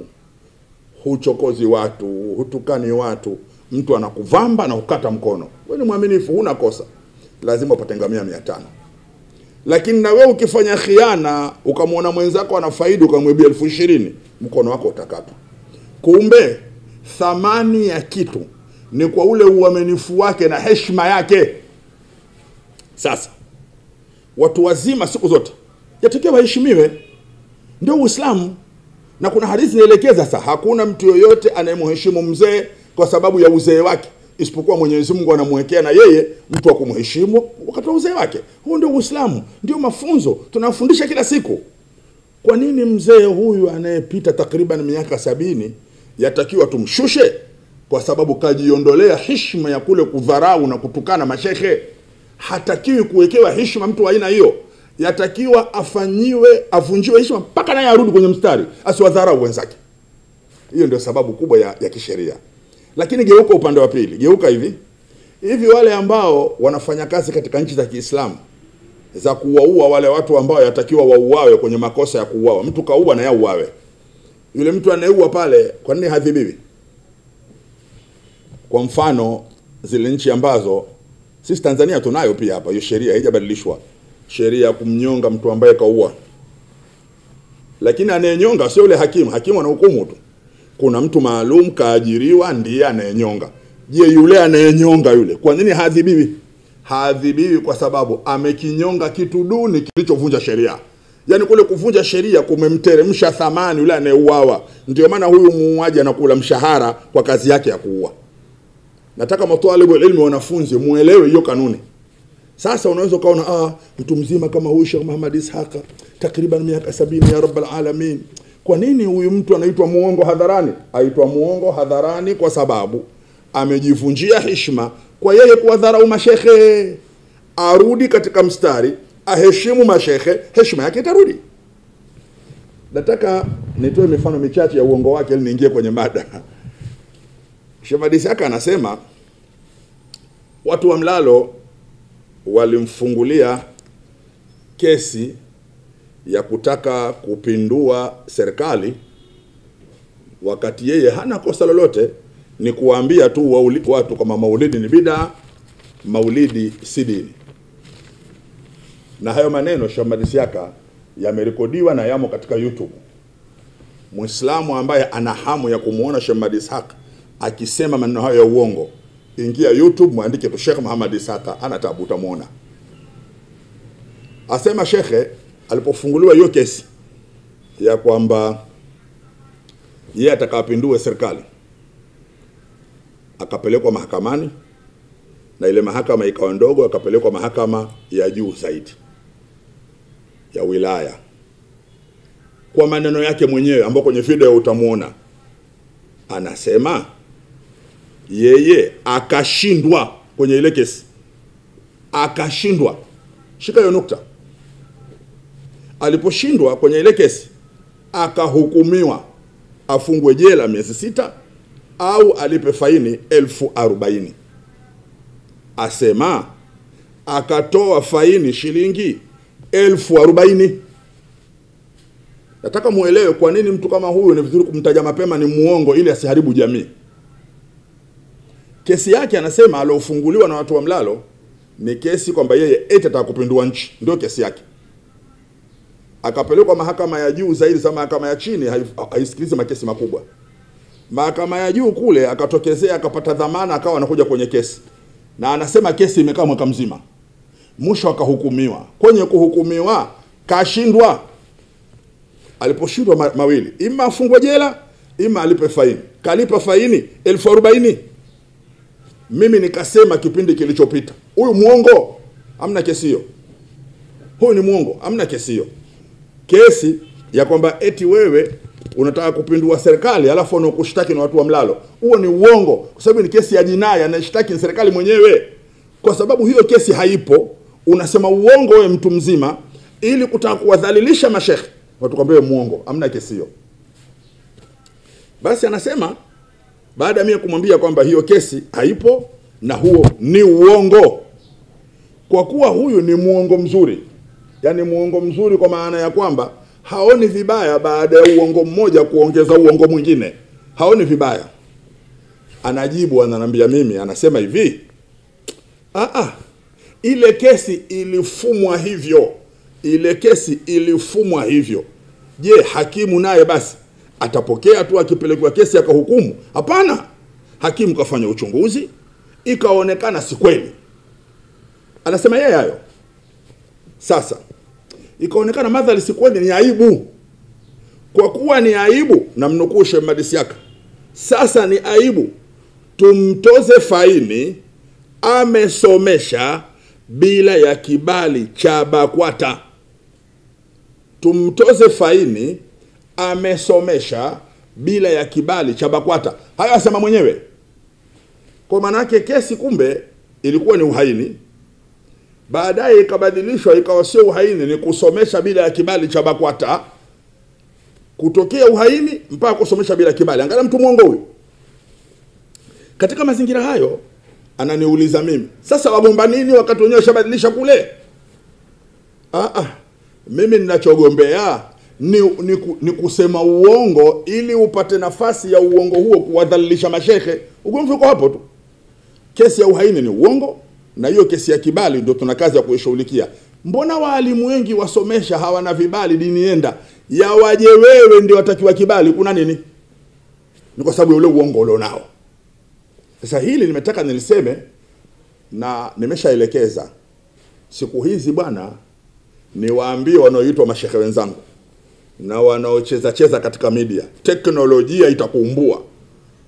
huchokozi watu, hutukani watu, mtu anakuvamba na ukata mkono, wewe ni muaminifu, huna kosa, lazima upate ngamia 500. Lakini na wewe ukifanya khiana, ukamwona mwenzako ana faida, ukamwibia 20,000, mkono wako utakatwa. Kumbe thamani ya kitu ni kwa ule uaminifu wake na heshima yake. Sasa watu wazima siku zote yatakiwa waheshimiwe, ndio Uislamu. Na kuna hadithi inaelekeza sasa hakuna mtu yoyote anayemheshimu mzee kwa sababu ya uzee wake, isipokuwa Mwenyezi Mungu anamwekea na yeye mtu wa kumheshimu wakati wa uzee wake. Huo ndio Uislamu, ndio mafunzo tunafundisha kila siku. Kwa nini mzee huyu anayepita takriban miaka 70 yatakiwa tumshushe kwa sababu kajiondolea heshima ya kule kudharau na kutukana mashehe? Hatakiwi kuwekewa heshima mtu wa aina hiyo. Yatakiwa avunjiwe heshima mpaka naye arudi kwenye mstari, asiwadharau wenzake. Hiyo ndio sababu kubwa ya kisheria. Lakini geuka upande wa pili, geuka hivi wale ambao wanafanya kazi katika nchi za Kiislamu za kuwaua wale watu ambao yatakiwa wauawe kwenye makosa ya kuuawa. Mtu kaua na yeye auawe. Yule mtu anayeua pale kwa nini hadhibiwi? Kwa mfano zile nchi ambazo sisi Tanzania tunayo pia hapa, hiyo sheria haijabadilishwa. Sheria ya kumnyonga mtu ambaye kaua. Lakini anayenyonga sio yule hakimu anahukumu tu. Kuna mtu maalum kaajiriwa ndiye anayenyonga. Je, yule anayenyonga yule kwa nini hadhibiwi? Hadhibiwi kwa sababu amekinyonga kitu duni kilichovunja sheria. Yaani kule kuvunja sheria kumemteremsha thamani yule anayeuawa. Ndio maana huyu muuaji anakula mshahara kwa kazi yake ya kuua. Nataka matwalibu ilmu wanafunzi muelewe hiyo kanuni. Sasa unaweza kaona mtu mzima kama huyu Sheikh Muhammad Ishaq takriban miaka 70 ya Rabbul Alamin, kwa nini huyu mtu anaitwa muongo hadharani? Aitwa muongo hadharani kwa sababu amejivunjia heshima kwa yeye kuwadharau mashekhe. Arudi katika mstari, aheshimu mashekhe, heshima yake itarudi. Nataka nitoe mifano michache ya uongo wake ili niingie kwenye mada. Sheikh Ahmad Isaka anasema watu wa Mlalo walimfungulia kesi ya kutaka kupindua serikali wakati yeye hana kosa lolote, ni kuwaambia tu watu kama maulidi ni bid'a, maulidi si dini. Na hayo maneno Sheikh Ahmad Isaka yamerekodiwa na yamo katika YouTube. Muislamu ambaye ana hamu ya kumuona Sheikh Ahmad Isaka akisema maneno hayo ya uongo, ingia YouTube, muandike tu Sheikh Muhammad Isaka, ana tabu utamuona. Asema shekhe alipofunguliwa hiyo kesi ya kwamba yeye atakapindua serikali, akapelekwa mahakamani, na ile mahakama ikawa ndogo, akapelekwa mahakama ya juu zaidi ya wilaya. Kwa maneno yake mwenyewe ambao kwenye video utamuona, anasema yeye akashindwa kwenye ile kesi. Akashindwa. Shika hiyo nukta. Aliposhindwa kwenye ile kesi, akahukumiwa afungwe jela miezi 6 au alipe faini 40,000. Asema akatoa faini shilingi 40,000. Nataka muelewe kwa nini mtu kama huyu ni vizuri kumtaja mapema ni muongo ili asiharibu jamii. Kesi yake anasema alofunguliwa na watu wa Mlalo ni kesi kwamba yeye eti atataka kupindua nchi, ndio kesi yake. Akapelekwa mahakama ya juu zaidi, sama mahakama ya chini haisikilize makesi makubwa. Mahakama ya juu kule akatokezea akapata dhamana, akawa anakuja kwenye kesi. Na anasema kesi imekaa mwaka mzima. Mwisho akahukumiwa. Kwenye kuhukumiwa kashindwa. Aliposhindwa mawili, ima afungwe jela, ima alipe faini. Kalipa faini 40,000. Mimi nikasema kipindi kilichopita, huyu muongo, hamna kesi hiyo. Huyu ni muongo, hamna kesi hiyo. Kesi ya kwamba eti wewe unataka kupindua serikali alafu unakushtaki na watu wa Mlalo, huo ni uongo, kwa sababu ni kesi ya jinai, anashtaki serikali mwenyewe. Kwa sababu hiyo kesi haipo, unasema uongo wewe mtu mzima ili kutaka kuwadhalilisha mashekhe, watu kwambie muongo, hamna kesi hiyo. Basi anasema baada ya mimi kumwambia kwamba hiyo kesi haipo na huo ni uongo, kwa kuwa huyu ni muongo mzuri, yani muongo mzuri kwa maana ya kwamba haoni vibaya baada ya uongo mmoja kuongeza uongo mwingine, haoni vibaya. Anajibu, ananiambia mimi, anasema hivi, ile kesi ilifumwa hivyo, ile kesi ilifumwa hivyo. Je, hakimu naye basi atapokea tu akipelekwa kesi akahukumu? Hapana. Hakimu kafanya uchunguzi, ikaonekana si kweli. Anasema yeye hayo. Sasa ikaonekana madhali si kweli, ni aibu. Kwa kuwa ni aibu, na mnukuu Sheikh Ahmad Isaka, sasa ni aibu tumtoze faini amesomesha bila ya kibali cha BAKWATA. Tumtoze faini amesomesha bila ya kibali cha BAKWATA. Hayo asema mwenyewe. Kwa manake kesi kumbe ilikuwa ni uhaini, baadaye ikabadilishwa ikawa sio uhaini, ni kusomesha bila ya kibali cha BAKWATA. Kutokea uhaini mpaka kusomesha bila kibali. Angalia mtu mwongo huyu. Katika mazingira hayo ananiuliza mimi, sasa wabomba nini wakati wenyewe shabadilisha kule? Mimi ninachogombea ni kusema uongo ili upate nafasi ya uongo huo kuwadhalilisha mashekhe. Ugomvi uko hapo tu. Kesi ya uhaini ni uongo, na hiyo kesi ya kibali ndio tuna kazi ya kuishughulikia. Mbona walimu wengi wasomesha hawana vibali, dini yenda ya waje wewe ndio watakiwa kibali? Kuna nini? Ni kwa sababu ya ule uongo ulionao. Sasa hili nimetaka niliseme, na nimeshaelekeza siku hizi bwana, niwaambie wanaoitwa mashekhe wenzangu na wanaocheza katika media, teknolojia itakuumbua.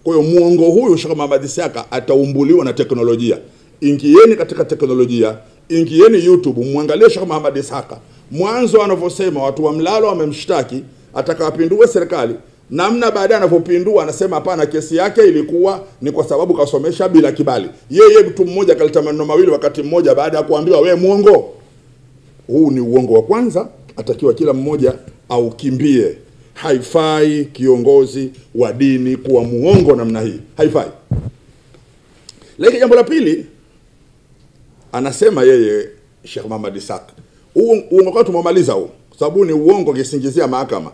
Kwa hiyo muongo huyu Sheikh Ahmad Isaka ataumbuliwa na teknolojia. Ingieni katika teknolojia, ingieni YouTube, muangalie Sheikh Ahmad Isaka mwanzo anavyosema watu wa Mlalo wamemshtaki atakapindua serikali, Namna baadaye anapopindua anasema hapana, kesi yake ilikuwa ni kwa sababu kasomesha bila kibali. Yeye mtu mmoja kaleta maneno mawili wakati mmoja baada ya kuambiwa we muongo. Huu ni uongo wa kwanza, atakiwa kila mmoja aukimbie. Haifai kiongozi wa dini kuwa muongo namna hii. Haifai. Lakini jambo la pili, anasema yeye Sheikh Muhammad Ishaq, uongo kwa tumemaliza huu, sababu ni uongo kisingizia mahakama.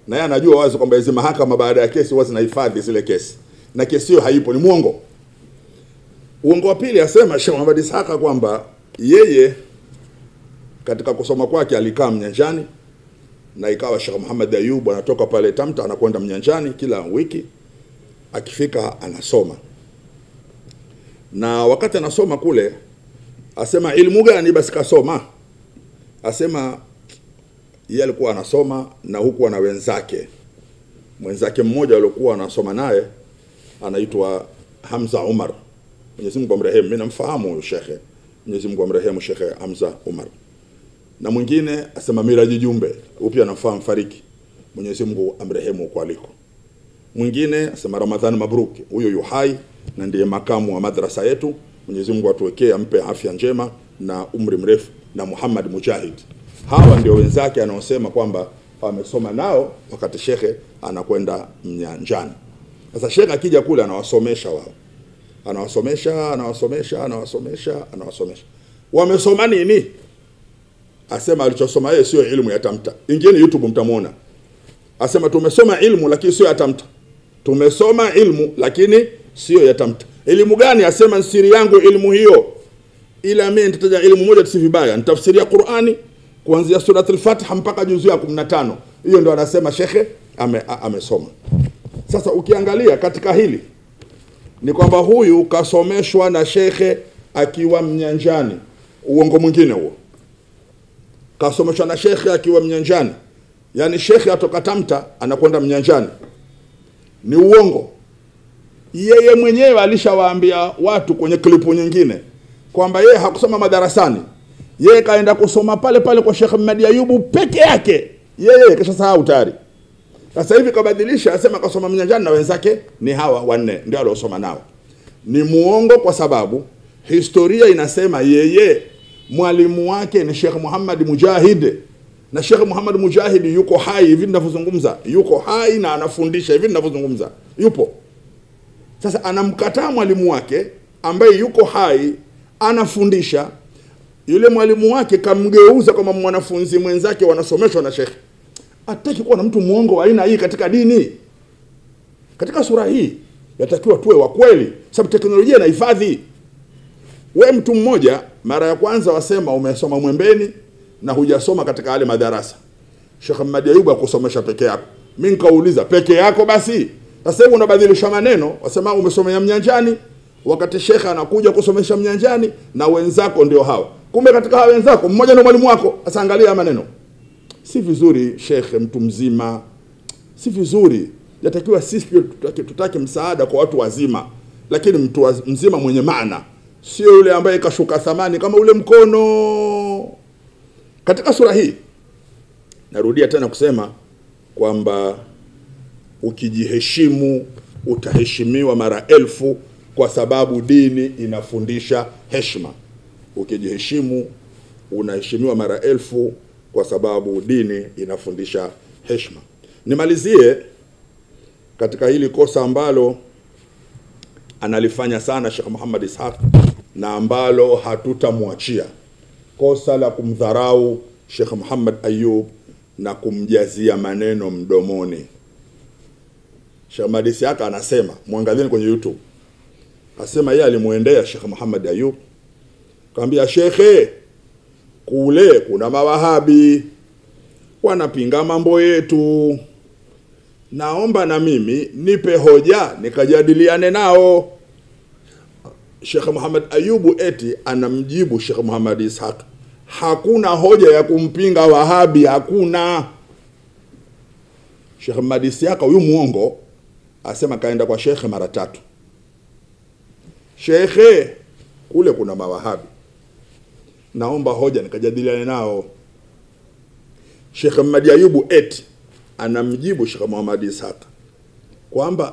Na yeye anajua wazi kwamba hizo mahakama baada ya kesi wazi zinahifadhi zile kesi. Na kesi hiyo haipo, ni muongo. Uongo wa pili, asema Sheikh Muhammad Ishaq kwamba yeye katika kusoma kwake alikaa Mnyanjani, na ikawa Sheikh Muhammad Ayub anatoka pale Tamta anakwenda Mnyanjani kila wiki, akifika anasoma. Na wakati anasoma kule, asema ilmu gani basi kasoma? Asema yeye alikuwa anasoma na huku ana mwenzake mmoja alikuwa anasoma naye anaitwa Hamza Umar, Mwenyezi Mungu amrehemu. Mimi namfahamu huyo shekhe, Mwenyezi Mungu amrehemu, Shekhe Hamza Umar. Na mwingine asema Miraji Jumbe, upya anafahamu fariki, Mwenyezi Mungu amrehemu kwa aliko. Mwingine asema Ramadhani Mabruki, huyo yu hai na ndiye makamu wa madrasa yetu, Mwenyezi Mungu atuwekee ampe afya njema na umri mrefu. Na Muhammad Mujahid. Hawa ndio wenzake anaosema kwamba amesoma nao wakati shekhe anakwenda Mnyanjani. Sasa shekhe akija kule anawasomesha wao, anawasomesha. Wamesoma nini? Asema alichosoma yeye sio ilmu ya Tamta. Ingieni YouTube mtamuona. Asema tumesoma ilmu lakini sio ya Tamta. Tumesoma ilmu lakini sio ya Tamta. Elimu gani? Asema siri yangu ilmu hiyo, ila mimi nitataja ilmu moja si vibaya, nitafsiria Qur'ani kuanzia sura al-Fatiha mpaka juzu ya 15. Hiyo ndio anasema shekhe amesoma. Sasa ukiangalia katika hili ni kwamba huyu kasomeshwa na shekhe akiwa Mnyanjani. Uongo mwingine huo. Kasomeshwa na shekhe akiwa Mnyanjani. Yaani shekhe atoka Tamta anakwenda Mnyanjani. Ni uongo. Yeye mwenyewe alishawaambia watu kwenye klipu nyingine kwamba yeye hakusoma madarasani. Yeye kaenda kusoma pale pale kwa Sheikh Muhammad Ayubu peke yake. Yeye kisha sahau tayari. Sasa hivi kabadilisha, asema kasoma Mnyanjani na wenzake ni hawa wanne ndio aliosoma nao. Ni muongo kwa sababu historia inasema yeye mwalimu wake ni Sheikh Muhammad Mujahid. Na Sheikh Muhammad Mujahid yuko hai hivi ninavyozungumza. Yuko hai na anafundisha hivi ninavyozungumza. Yupo. Sasa anamkataa mwalimu wake ambaye yuko hai anafundisha. Yule mwalimu wake kamgeuza kama mwanafunzi mwenzake wanasomeshwa na shekhi. Hataki kuwa na mtu muongo wa aina hii katika dini. Katika sura hii yatakiwa tuwe wa kweli, sababu teknolojia inahifadhi. Wewe mtu mmoja mara ya kwanza wasema umesoma Mwembeni na hujasoma katika yale madarasa. Sheikh Muhammad Ayubu akusomesha peke yako. Mimi nikauliza peke yako basi. Sasa hivi unabadilisha maneno, wasema umesomea Mnyanjani wakati shekha anakuja kusomesha Mnyanjani na wenzako ndio hawa. Kumbe katika hawa wenzako mmoja ndio mwalimu wako. Sasa angalia maneno. Si vizuri shekhe mtu mzima. Si vizuri. Yatakiwa sisi tutake msaada kwa watu wazima, lakini mtu mzima mwenye maana, sio yule ambaye kashuka thamani kama ule mkono. Katika sura hii narudia tena kusema kwamba ukijiheshimu utaheshimiwa mara elfu, kwa sababu dini inafundisha heshima. Ukijiheshimu unaheshimiwa mara elfu, kwa sababu dini inafundisha heshima. Nimalizie katika hili kosa ambalo analifanya sana Sheikh Muhammad Ishaq na ambalo hatutamwachia, kosa la kumdharau Sheikh Muhammad Ayub na kumjazia maneno mdomoni. Sheikh Muhammad Ishaq anasema, muangalieni kwenye YouTube, asema yeye alimuendea Sheikh Muhammad Ayub kaambia, shekhe, kule kuna mawahabi wanapinga mambo yetu, naomba na mimi nipe hoja nikajadiliane nao. Sheikh Muhammad Ayubu eti anamjibu Sheikh Muhammad Ishaq, hakuna hoja ya kumpinga wahabi, hakuna. Sheikh Muhammad Ishaq huyu muongo asema kaenda kwa shekhe mara 3. Shekhe, kule kuna mawahabi, naomba hoja nikajadiliane nao. Sheikh Muhammad Ayubu eti anamjibu Sheikh Muhammad Ishaq kwamba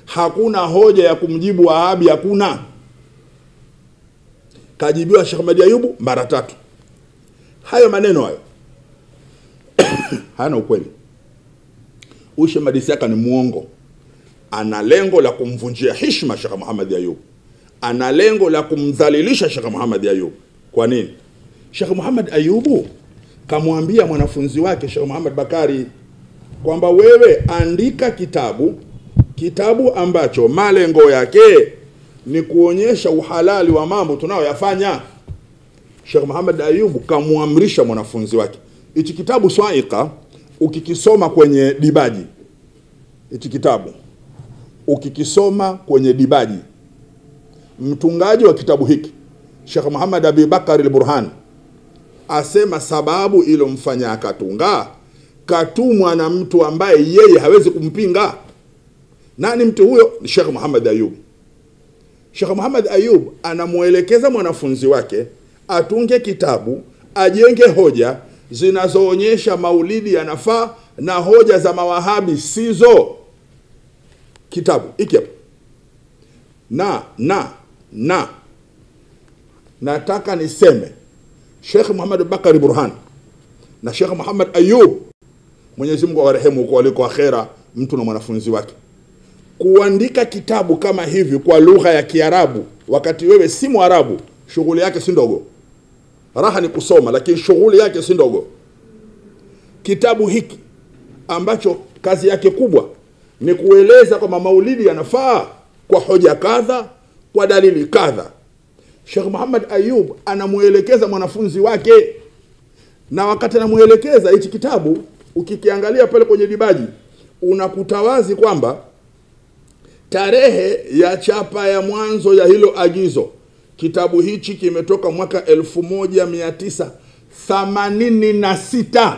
hakuna hoja ya kumjibu Wahabi, hakuna. Kajibiwa Sheikh Ahmad Ayubu mara 3. Hayo maneno hayo hana ukweli. Sheikh Muhammad Ishaq ni muongo. Ana lengo la kumvunjia heshima Sheikh Muhammad Ayubu. Ana lengo la kumdhalilisha Sheikh Muhammad Ayubu. Kwa nini? Sheikh Muhammad Ayubu kamwambia mwanafunzi wake Sheikh Muhammad Bakari kwamba wewe andika kitabu ambacho malengo yake ni kuonyesha uhalali wa mambo tunayoyafanya. Sheikh Muhammad Ayubu kamuamrisha mwanafunzi wake. Hichi kitabu Swaika ukikisoma kwenye dibaji, hichi kitabu ukikisoma kwenye dibaji, mtungaji wa kitabu hiki Sheikh Muhammad Abi Bakar al-Burhan asema sababu ilomfanya akatunga, katumwa na mtu ambaye yeye hawezi kumpinga. Nani mtu huyo? Ni Sheikh Muhammad Ayub. Sheikh Muhammad Ayub anamuelekeza mwanafunzi wake atunge kitabu, ajenge hoja zinazoonyesha maulidi yanafaa na hoja za mawahabi sizo. Kitabu hiki hapa. Nataka niseme Sheikh Muhammad Bakari Burhan na Sheikh Muhammad Ayub, Mwenyezi Mungu awarehemu kwa waliko akhera, mtu na mwanafunzi wake, kuandika kitabu kama hivi kwa lugha ya Kiarabu wakati wewe si Mwarabu, shughuli yake si ndogo. Raha ni kusoma, lakini shughuli yake si ndogo. Kitabu hiki ambacho kazi yake kubwa ni kueleza kwamba maulidi yanafaa kwa hoja kadha, kwa dalili kadha. Sheikh Muhammad Ayub anamuelekeza mwanafunzi wake, na wakati anamuelekeza hichi kitabu ukikiangalia pale kwenye dibaji unakuta wazi kwamba tarehe ya chapa ya mwanzo ya hilo agizo, kitabu hichi kimetoka mwaka 1986.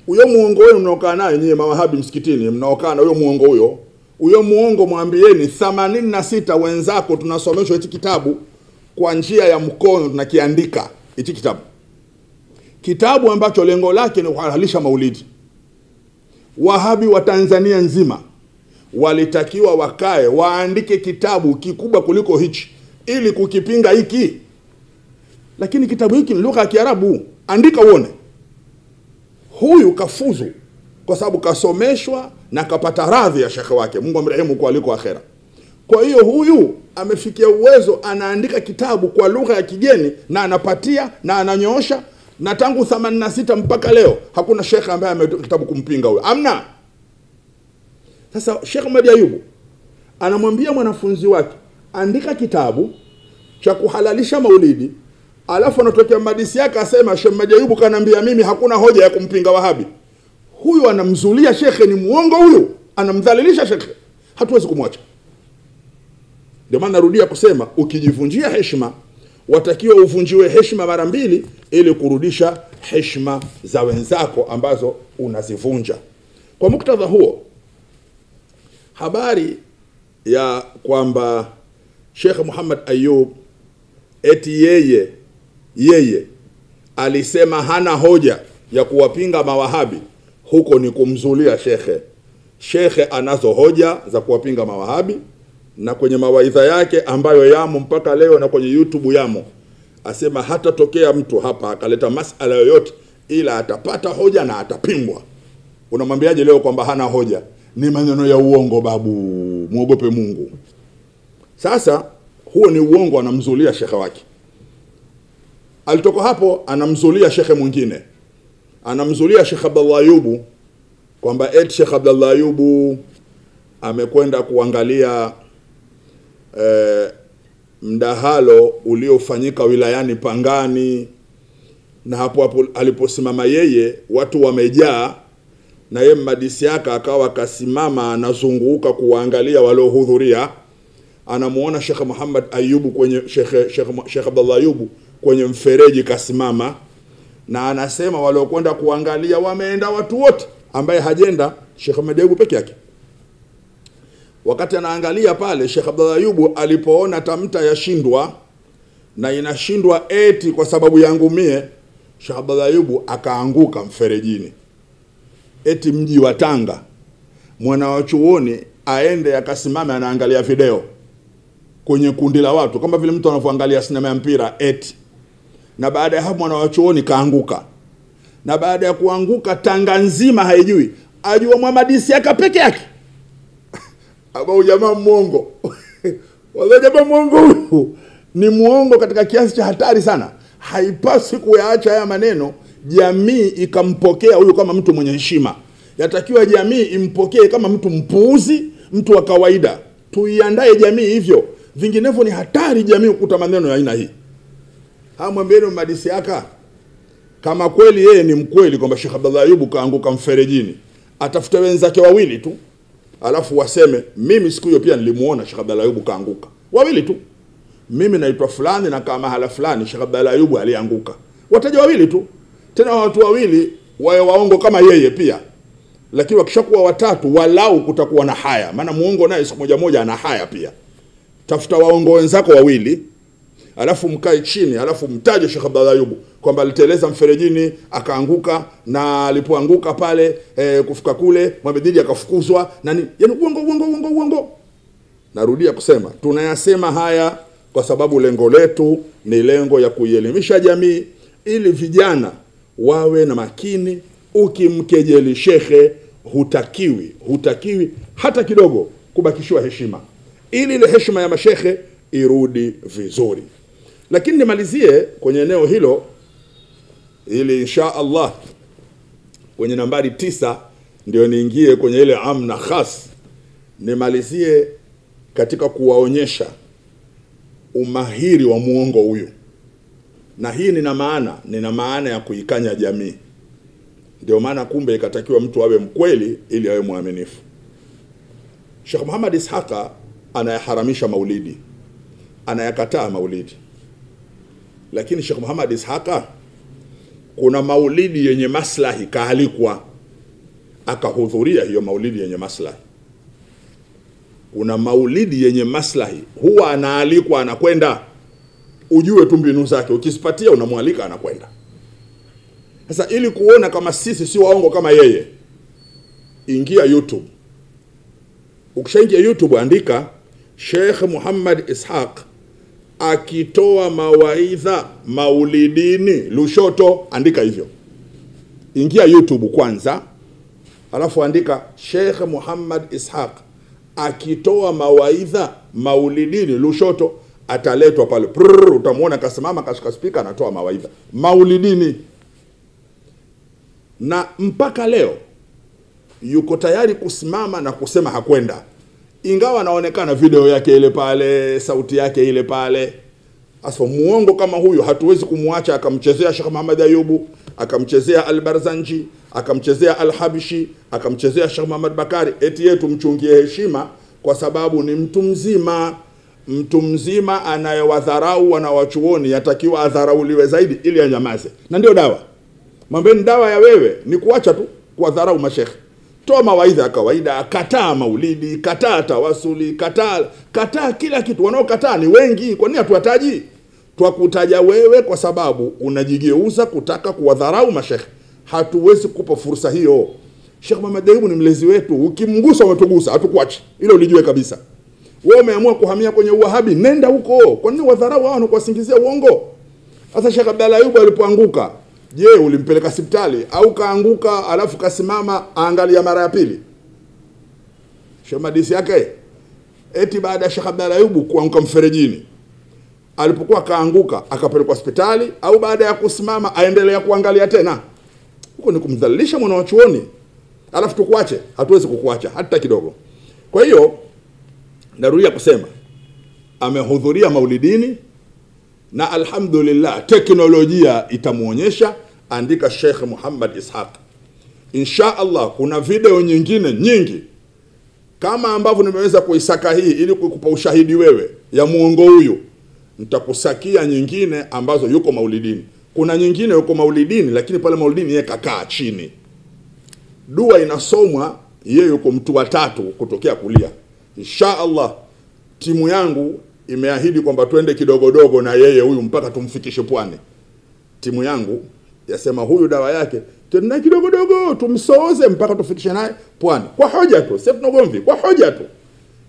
Huyo muongo wenu mnaokaa naye nyinyi mawahabi msikitini, mnaokaa na huyo muongo huyo muongo mwambieni 86 wenzako tunasomeshwa hichi kitabu kwa njia ya mkono, tunakiandika hichi kitabu ambacho lengo lake ni kuhalalisha maulidi. Wahabi wa Tanzania nzima walitakiwa wakae waandike kitabu kikubwa kuliko hichi ili kukipinga hiki. Lakini kitabu hiki ni lugha ya Kiarabu, andika uone. Huyu kafuzu kwa sababu kasomeshwa na kapata radhi ya shekhe wake, Mungu amrehemu kwa aliko akhera. Kwa hiyo huyu amefikia uwezo, anaandika kitabu kwa lugha ya kigeni na anapatia na ananyoosha, na tangu 86 mpaka leo hakuna shekhe ambaye ametoa kitabu kumpinga huyo. Amna. Sasa Sheikh Ahmad Ayubu anamwambia mwanafunzi wake andika kitabu cha kuhalalisha maulidi, alafu anatokea madisi yake asema Sheikh Ahmad Ayubu kanaambia mimi hakuna hoja ya kumpinga Wahabi. Huyu anamzulia shekhe, ni muongo huyu, anamdhalilisha shekhe, hatuwezi kumwacha. Ndio maana narudia kusema ukijivunjia heshima watakiwa uvunjiwe heshima mara 2 ili kurudisha heshima za wenzako ambazo unazivunja. Kwa muktadha huo, habari ya kwamba Sheikh Muhammad Ayub eti yeye alisema hana hoja ya kuwapinga mawahabi, huko ni kumzulia shekhe. Shekhe anazo hoja za kuwapinga mawahabi, na kwenye mawaidha yake ambayo yamo mpaka leo na kwenye YouTube yamo, asema hata tokea mtu hapa akaleta masala yoyote ila atapata hoja na atapingwa. Unamwambiaje leo kwamba hana hoja? Ni maneno ya uongo babu, muogope Mungu. Sasa huo ni uongo, anamzulia shekhe wake. Alitoka hapo anamzulia shekhe mwingine, anamzulia Sheikh Abdallah Ayubu kwamba eti Sheikh Abdallah Ayubu amekwenda kuangalia mdahalo uliofanyika wilayani Pangani, na hapo aliposimama yeye watu wamejaa, na yeye madisi yake akawa kasimama anazunguka kuangalia waliohudhuria. Anamuona Sheikh Muhammad Ayubu kwenye Sheikh Abdallah Ayubu kwenye mfereji kasimama, na anasema waliokwenda kuangalia wameenda watu wote, ambaye hajenda Sheikh Ahmad Ayubu peke yake. Wakati anaangalia pale, Sheikh Abdallah Ayubu alipoona tamta yashindwa na inashindwa eti kwa sababu yangu mie, Sheikh Abdallah Ayubu akaanguka mferejini. eti mji wa Tanga mwana wa chuoni aende akasimame anaangalia video kwenye kundi la watu kama vile mtu anavyoangalia sinema ya mpira eti, na baada ya hapo mwana wa chuoni kaanguka, na baada ya kuanguka Tanga nzima haijui, ajua Muhammad Isiaka peke yake. Aba jamaa muongo. Wala jamaa muongo ni muongo katika kiasi cha hatari sana. Haipasi kuyaacha haya maneno jamii ikampokea huyu kama mtu mwenye heshima. Yatakiwa jamii impokee kama mtu mpuuzi, mtu wa kawaida. Tuiandae jamii hivyo. Vinginevyo ni hatari jamii kukuta maneno ya aina hii. Mwambieni Muhammad Isiaka kama kweli yeye ni mkweli kwamba Sheikh Abdallah Ayubu kaanguka mferejini, atafute wenzake wawili tu, alafu waseme mimi siku hiyo pia nilimuona Sheikh Abdallah Ayubu kaanguka. Wawili tu. Mimi naitwa fulani na kama mahala fulani Sheikh Abdallah Ayubu alianguka. Wataja wawili tu. Tena watu wawili wawe waongo kama yeye pia. Lakini wakishakuwa watatu walau kutakuwa na haya. Maana muongo naye siku moja ana haya pia. Tafuta waongo wenzako wawili, alafu mkae chini, alafu mtaje Sheikh Abdallah Ayubu kwamba aliteleza mferejini akaanguka, na alipoanguka pale kufika kule Mohamed akafukuzwa na nini. Yaani uongo. Narudia kusema tunayasema haya kwa sababu lengo letu ni lengo ya kuielimisha jamii ili vijana wawe na makini. Ukimkejeli shekhe hutakiwi hata kidogo kubakishiwa heshima, ili ile heshima ya mashekhe irudi vizuri. Lakini nimalizie kwenye eneo hilo ili insha Allah kwenye nambari 9 ndio niingie kwenye ile amna khas. Nimalizie katika kuwaonyesha umahiri wa muongo huyu, na hii nina maana ya kuikanya jamii. Ndio maana kumbe ikatakiwa mtu awe mkweli ili awe muaminifu. Sheikh Muhammad Ishaqa anayaharamisha maulidi, anayakataa maulidi. Lakini Sheikh Muhammad Ishaqa kuna maulidi yenye maslahi kaalikwa, akahudhuria hiyo maulidi yenye maslahi. Kuna maulidi yenye maslahi huwa anaalikwa, anakwenda. Ujue tu mbinu zake, ukisipatia unamwalika anakwenda. Sasa ili kuona kama sisi si waongo kama yeye, ingia YouTube. Ukishaingia YouTube andika Sheikh Muhammad Ishaq akitoa mawaidha maulidini Lushoto, andika hivyo. Ingia YouTube kwanza, alafu andika Sheikh Muhammad Ishaq akitoa mawaidha maulidini Lushoto, ataletwa pale. Utamuona kasimama kashika speaker anatoa mawaidha maulidini. Na mpaka leo yuko tayari kusimama na kusema hakwenda, ingawa anaonekana video yake ile pale, sauti yake ile pale. Asa muongo kama huyo hatuwezi kumwacha akamchezea Sheikh Muhammad Ayubu, akamchezea Al-Barzanji, akamchezea Al-Habishi, akamchezea Sheikh Muhammad Bakari, eti yetu mchungie heshima kwa sababu ni mtu mzima. Mtu mzima anayewadharau wanawachuoni yatakiwa adharauliwe zaidi ili anyamaze. Na ndio dawa. Mwambeni dawa ya wewe ni kuacha tu kuwadharau mashekhe. Toa mawaidha ya kawaida, kataa maulidi, kataa tawasuli, kataa kila kitu. Wanaokataa ni wengi, kwa nini hatuwataji? Twakutaja wewe kwa sababu unajigeuza kutaka kuwadharau mashekhe. Hatuwezi kukupa fursa hiyo. Sheikh Muhammad Ayubu ni mlezi wetu, ukimgusa umetugusa, hatukuachi. Hilo ulijue kabisa. Wewe umeamua kuhamia kwenye uwahabi, nenda huko. Kwa nini wadharau hao na kuwasingizia uongo? Sasa Sheikh Abdallah Ayubu alipoanguka, je, ulimpeleka hospitali au kaanguka alafu kasimama aangalia mara ya pili? Sheikh Madisi yake eti baada ya Sheikh Abdallah Ayubu kuanguka mferejini, alipokuwa kaanguka akapelekwa hospitali, au baada ya kusimama aendelea kuangalia tena? Huko ni kumdhalilisha mwana wa chuoni. Alafu tukuache? Hatuwezi kukuacha hata kidogo. Kwa hiyo narudia kusema amehudhuria maulidini, na alhamdulillah teknolojia itamuonyesha. Andika Sheikh Muhammad Ishaq. Insha Allah kuna video nyingine nyingi kama ambavyo nimeweza kuisaka hii ili kukupa ushahidi wewe ya muongo huyu. Nitakusakia nyingine ambazo yuko maulidini. Kuna nyingine yuko maulidini lakini pale maulidini yeye kakaa chini, dua inasomwa, yeye yuko mtu wa tatu kutokea kulia. Insha Allah timu yangu imeahidi kwamba twende kidogodogo na yeye huyu mpaka tumfikishe pwani. Timu yangu yasema huyu dawa yake tena kidogo dogo tumsoze mpaka tufikishe naye pwani kwa hoja tu, sio tunagomvi, kwa hoja tu.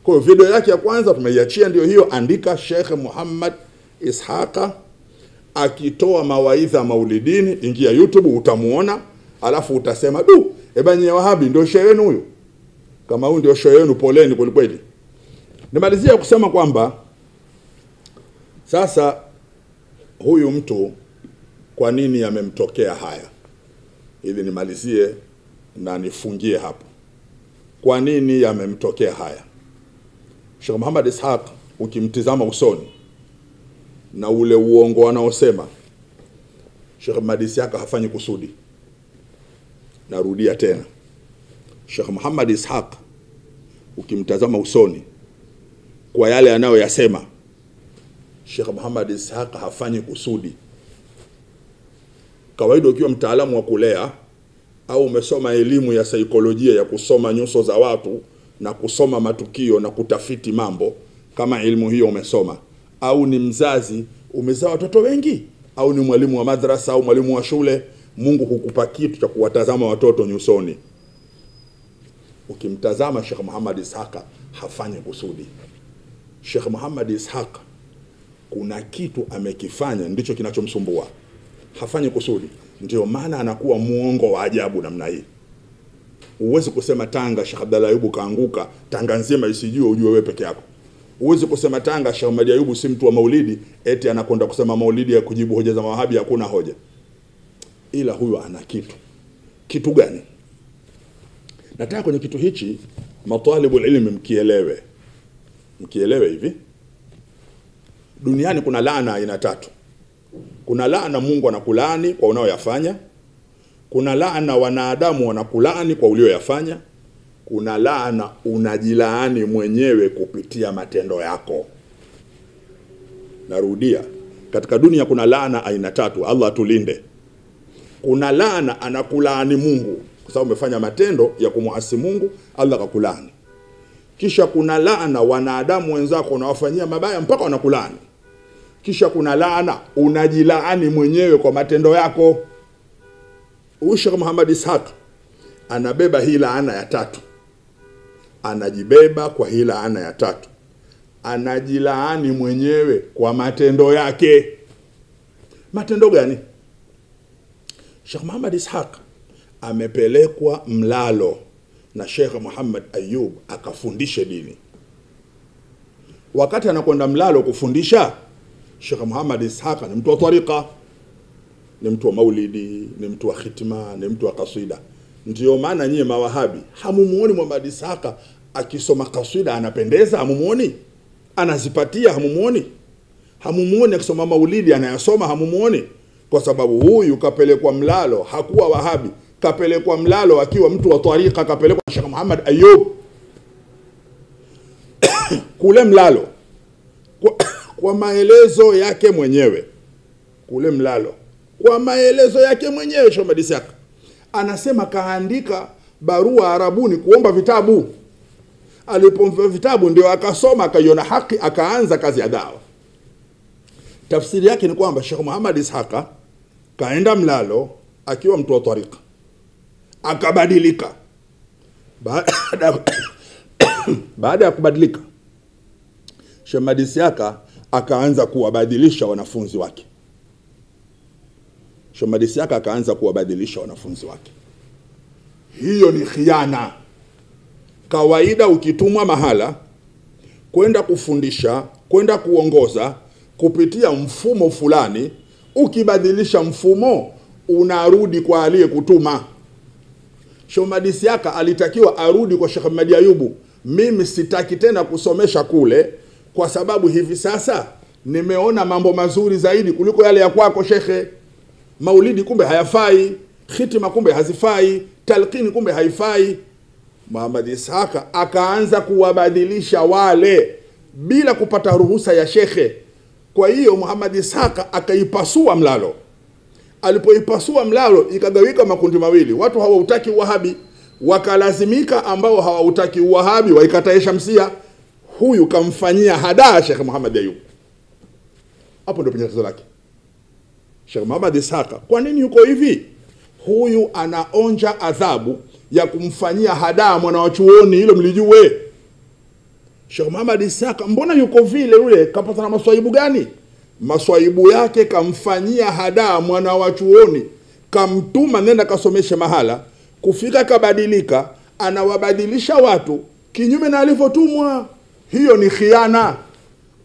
Kwa video yake ya kwanza tumeiachia ndio hiyo, andika Sheikh Muhammad Ishaqa akitoa mawaidha maulidini, ingia YouTube utamuona, alafu utasema nyie Wahabi ndio shehe wenu huyu. Kama huyu ndio shehe wenu, poleni kweli kweli. Nimalizia kusema kwamba sasa huyu mtu kwa nini yamemtokea haya, ili nimalizie na nifungie hapo. Kwa nini yamemtokea haya? Sheikh Muhammad Ishaq ukimtizama usoni na ule uongo wanaosema, Sheikh Muhammad Ishaq hafanyi kusudi. Narudia tena, Sheikh Muhammad Ishaq ukimtazama usoni kwa yale anayoyasema, Sheikh Muhammad Ishaq hafanyi kusudi. Kawaida ukiwa mtaalamu wa kulea au umesoma elimu ya saikolojia ya kusoma nyuso za watu na kusoma matukio na kutafiti mambo, kama elimu hiyo umesoma, au ni mzazi umezaa watoto wengi, au ni mwalimu wa madrasa au mwalimu wa shule, Mungu hukupa kitu cha kuwatazama watoto nyusoni. Ukimtazama Sheikh Muhammad Ishaq hafanyi kusudi. Sheikh Muhammad Ishaq kuna kitu amekifanya ndicho kinachomsumbua. Hafanyi kusudi. Ndio maana anakuwa muongo wa ajabu namna hii. Uwezi kusema Tanga Sheikh Abdalla Ayubu kaanguka, Tanga nzima isijue, ujue wewe peke yako. Uwezi kusema Tanga Sheikh Ahmad Ayubu si mtu wa maulidi, eti anakwenda kusema maulidi ya kujibu hoja za Mawahabi, hakuna hoja. Ila huyu ana kitu. Kitu gani? Nataka kwenye kitu hichi matalibul ilmi mkielewe. Mkielewe hivi. Duniani kuna laana aina tatu. Kuna laana Mungu anakulaani kwa unayoyafanya. Kuna laana wanadamu wanakulaani kwa ulioyafanya. Kuna laana unajilaani mwenyewe kupitia matendo yako. Narudia, katika dunia kuna laana aina tatu, Allah atulinde. Kuna laana anakulaani Mungu kwa sababu umefanya matendo ya kumuasi Mungu, Allah akakulaani. Kisha kuna laana wanadamu wenzako unawafanyia mabaya mpaka wanakulaani. Kisha kuna laana unajilaani mwenyewe kwa matendo yako. Sheikh Muhammad Ishaq anabeba hii laana ya tatu. Anajibeba kwa hii laana ya tatu. Anajilaani mwenyewe kwa matendo yake. Matendo gani? Sheikh Muhammad Ishaq amepelekwa Mlalo na Sheikh Muhammad Ayub akafundishe dini. Wakati anakwenda Mlalo kufundisha, Sheikh Muhammad Ishaq ni mtu wa tariqa, ni mtu wa maulidi, ni mtu wa khitima, ni mtu wa kasida. Ndio maana nyie Mawahabi hamumuoni Muhammad Ishaq akisoma kasida anapendeza, hamumuoni? Anazipatia, hamumuoni? Hamumuoni akisoma maulidi anayasoma, hamumuoni? Kwa sababu huyu kapelekwa Mlalo, hakuwa Wahabi, kapelekwa Mlalo akiwa mtu wa tariqa, kapelekwa Sheikh Muhammad Ayub. Kule Mlalo kwa maelezo yake mwenyewe, kule Mlalo kwa maelezo yake mwenyewe, Sheikh Muhammad Ishaq anasema kaandika barua Arabuni kuomba vitabu. Alipompa vitabu ndio akasoma, akaiona haki, akaanza kazi ya dawa. Tafsiri yake ni kwamba Sheikh Muhammad Ishaq kaenda Mlalo akiwa mtu wa tariqa, akabadilika. Baada ya kubadilika, Sheikh Muhammad Ishaq akaanza kuwabadilisha wanafunzi wake. Sheikh Muhammad Ishaq akaanza kuwabadilisha wanafunzi wake. Hiyo ni khiana. Kawaida ukitumwa mahala kwenda kufundisha, kwenda kuongoza kupitia mfumo fulani, ukibadilisha mfumo unarudi kwa aliyekutuma. Sheikh Muhammad Ishaq alitakiwa arudi kwa Sheikh Ahmad Ayubu, mimi sitaki tena kusomesha kule kwa sababu hivi sasa nimeona mambo mazuri zaidi kuliko yale ya kwako shekhe. Maulidi kumbe hayafai, khitima kumbe hazifai, talqini kumbe haifai. Muhammad Ishaq akaanza kuwabadilisha wale bila kupata ruhusa ya shekhe. Kwa hiyo Muhammad Ishaq akaipasua Mlalo. Alipoipasua Mlalo ikagawika makundi mawili. Watu hawautaki Wahabi wakalazimika, ambao hawautaki Wahabi waikatae Shamsia. Huyu kamfanyia hadaa Sheikh Muhammad Ayub. Hapo ndio penye tatizo lake. Sheikh Muhammad Ishaq kwa nini yuko hivi? huyu anaonja adhabu ya kumfanyia hadaa mwana wa chuoni, hilo mlijue. Sheikh Muhammad Ishaq mbona yuko vile yule? Kapata na maswaibu gani? Maswaibu yake kamfanyia hadaa mwana wa chuoni, kamtuma nenda kasomeshe mahala, kufika kabadilika, anawabadilisha watu kinyume na alivyotumwa. Hiyo ni khiana.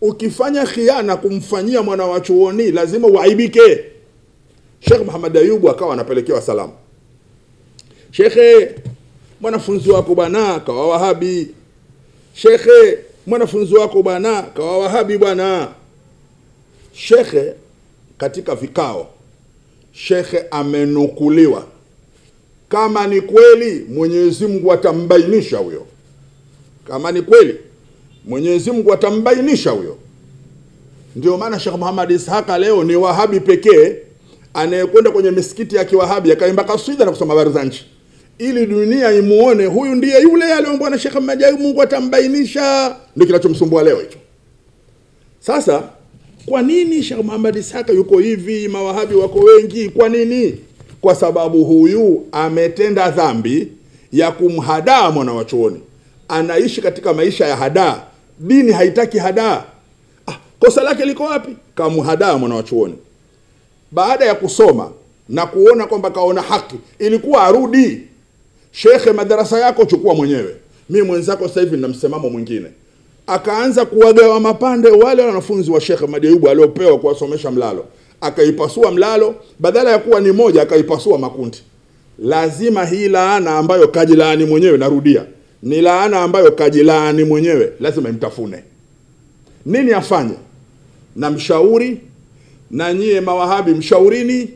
Ukifanya khiana kumfanyia mwana wa chuoni lazima uaibike. Sheikh Muhammad Ayubu akawa anapelekewa salamu. Shekhe, mwanafunzi wako bwana kawa Wahabi. Shekhe, mwanafunzi wako bwana kawa Wahabi bwana. Shekhe katika vikao, shekhe amenukuliwa, kama ni kweli Mwenyezi Mungu atambainisha huyo. Kama ni kweli Mwenyezi Mungu atambainisha huyo. Ndio maana Sheikh Muhammad Ishaq leo ni Wahabi pekee anayekwenda kwenye misikiti ya Kiwahabi akaimba kaswida na kusoma barzanji, ili dunia imuone huyu ndiye yule aliyeombwa na Sheikh Muhammad Ayubu, Mungu atambainisha. Ndio kinachomsumbua leo hicho. Sasa kwa nini Sheikh Muhammad Ishaq yuko hivi, mawahabi wako wengi? Kwa nini? Kwa sababu huyu ametenda dhambi ya kumhadaa mwana wa chuoni. Anaishi katika maisha ya hadaa. Dini haitaki hadaa. Kosa lake liko wapi? Kamhadaa mwana wa chuoni. Baada ya kusoma na kuona kwamba kaona haki, ilikuwa arudi. Shekhe, madarasa yako chukua mwenyewe, mimi mwenzako sasa hivi nina msimamo mwingine. Akaanza kuwagawa mapande wale wanafunzi wa Sheikh Muhammad Ayubu aliopewa kuwasomesha mlalo. Akaipasua mlalo, badala ya kuwa ni moja akaipasua makundi. Lazima hii laana ambayo kajilaani mwenyewe, narudia, ni laana ambayo kajilaani mwenyewe, lazima imtafune. Nini afanye? Na mshauri, na nyie mawahabi mshaurini,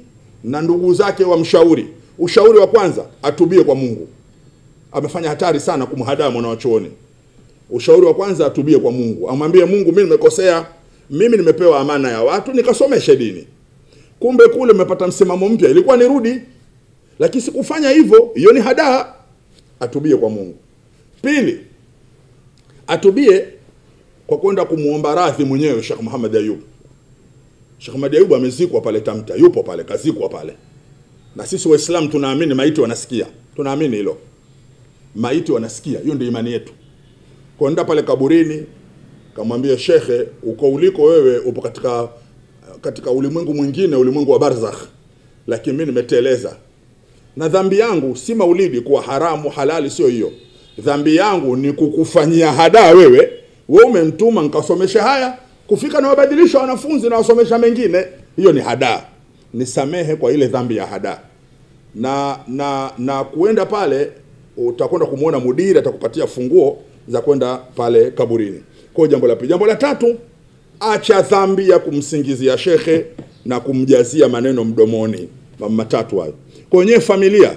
na ndugu zake wa mshauri. Ushauri wa kwanza, atubie kwa Mungu. Amefanya hatari sana kumhadaa mwana wa chuoni. Ushauri wa kwanza, atubie kwa Mungu. Amwambie Mungu, mimi nimekosea. Mimi nimepewa amana ya watu nikasomeshe dini. Kumbe kule nimepata msimamo mpya, ilikuwa nirudi, lakini sikufanya hivyo, hiyo ni hadaa. Atubie kwa Mungu. Pili, atubie kwa kwenda kumuomba radhi mwenyewe Sheikh Muhammad Ayubu. Sheikh Muhammad Ayubu amezikwa pale Tamta, yupo pale, kazikwa pale. Na sisi Waislamu tunaamini maiti wanasikia. Tunaamini hilo. Maiti wanasikia, hiyo ndio imani yetu. Kwenda pale kaburini, kamwambia shekhe, uko uliko wewe upo katika ulimwengu mwingine, ulimwengu wa barzakh. Lakini mimi nimeteleza. Na dhambi yangu si maulidi kuwa haramu halali, sio hiyo. Dhambi yangu ni kukufanyia hadaa wewe. Wewe umenituma nikasomesha haya, kufika na wabadilisha wanafunzi na wasomesha mengine, hiyo ni hadaa. Nisamehe kwa ile dhambi ya hadaa. Na kuenda pale utakwenda kumuona mudiri, atakupatia funguo za kwenda pale kaburini. Kwa jambo la pili. Jambo la tatu, acha dhambi ya kumsingizia shekhe na kumjazia maneno mdomoni. Mambo matatu hayo. Kwenye familia,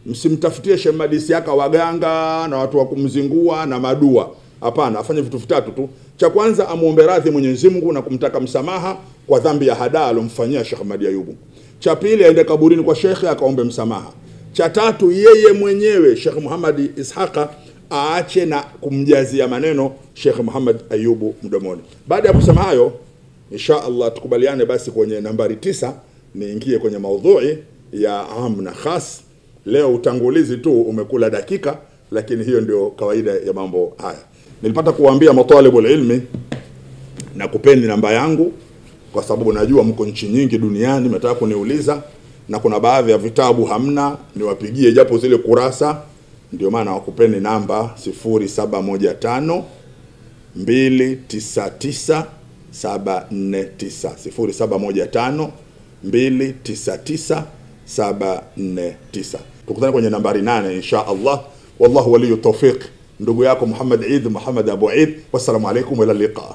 msimtafutie Sheikh Muhammad Ishaq waganga na watu wa kumzingua na madua. Hapana, afanye vitu vitatu tu. Cha kwanza, amuombe radhi Mwenyezi Mungu na kumtaka msamaha kwa dhambi ya hadaa alomfanyia Sheikh Muhammad Ayubu. Cha pili, aende kaburini kwa shekhe akaombe msamaha. Cha tatu, yeye mwenyewe Sheikh Muhammad Ishaq aache na kumjazia maneno Sheikh Muhammad Ayubu mdomoni. Baada ya kusema hayo, insha Allah tukubaliane basi kwenye nambari 9 niingie kwenye maudhui ya am na khas. Leo utangulizi tu umekula dakika, lakini hiyo ndio kawaida ya mambo haya. Nilipata kuambia matalibul ilmi na kupeni namba yangu kwa sababu najua mko nchi nyingi duniani mnataka kuniuliza, na kuna baadhi ya vitabu hamna niwapigie japo zile kurasa. Ndio maana wakupeni namba 0715 299 749 0715 299 749. Tukutane kwenye nambari 8 insha Allah. Wallahu waliyu tawfiq. Ndugu yako Muhammad Eid Muhammad Abu Eid. Wassalamu alaikum wa ila liqa.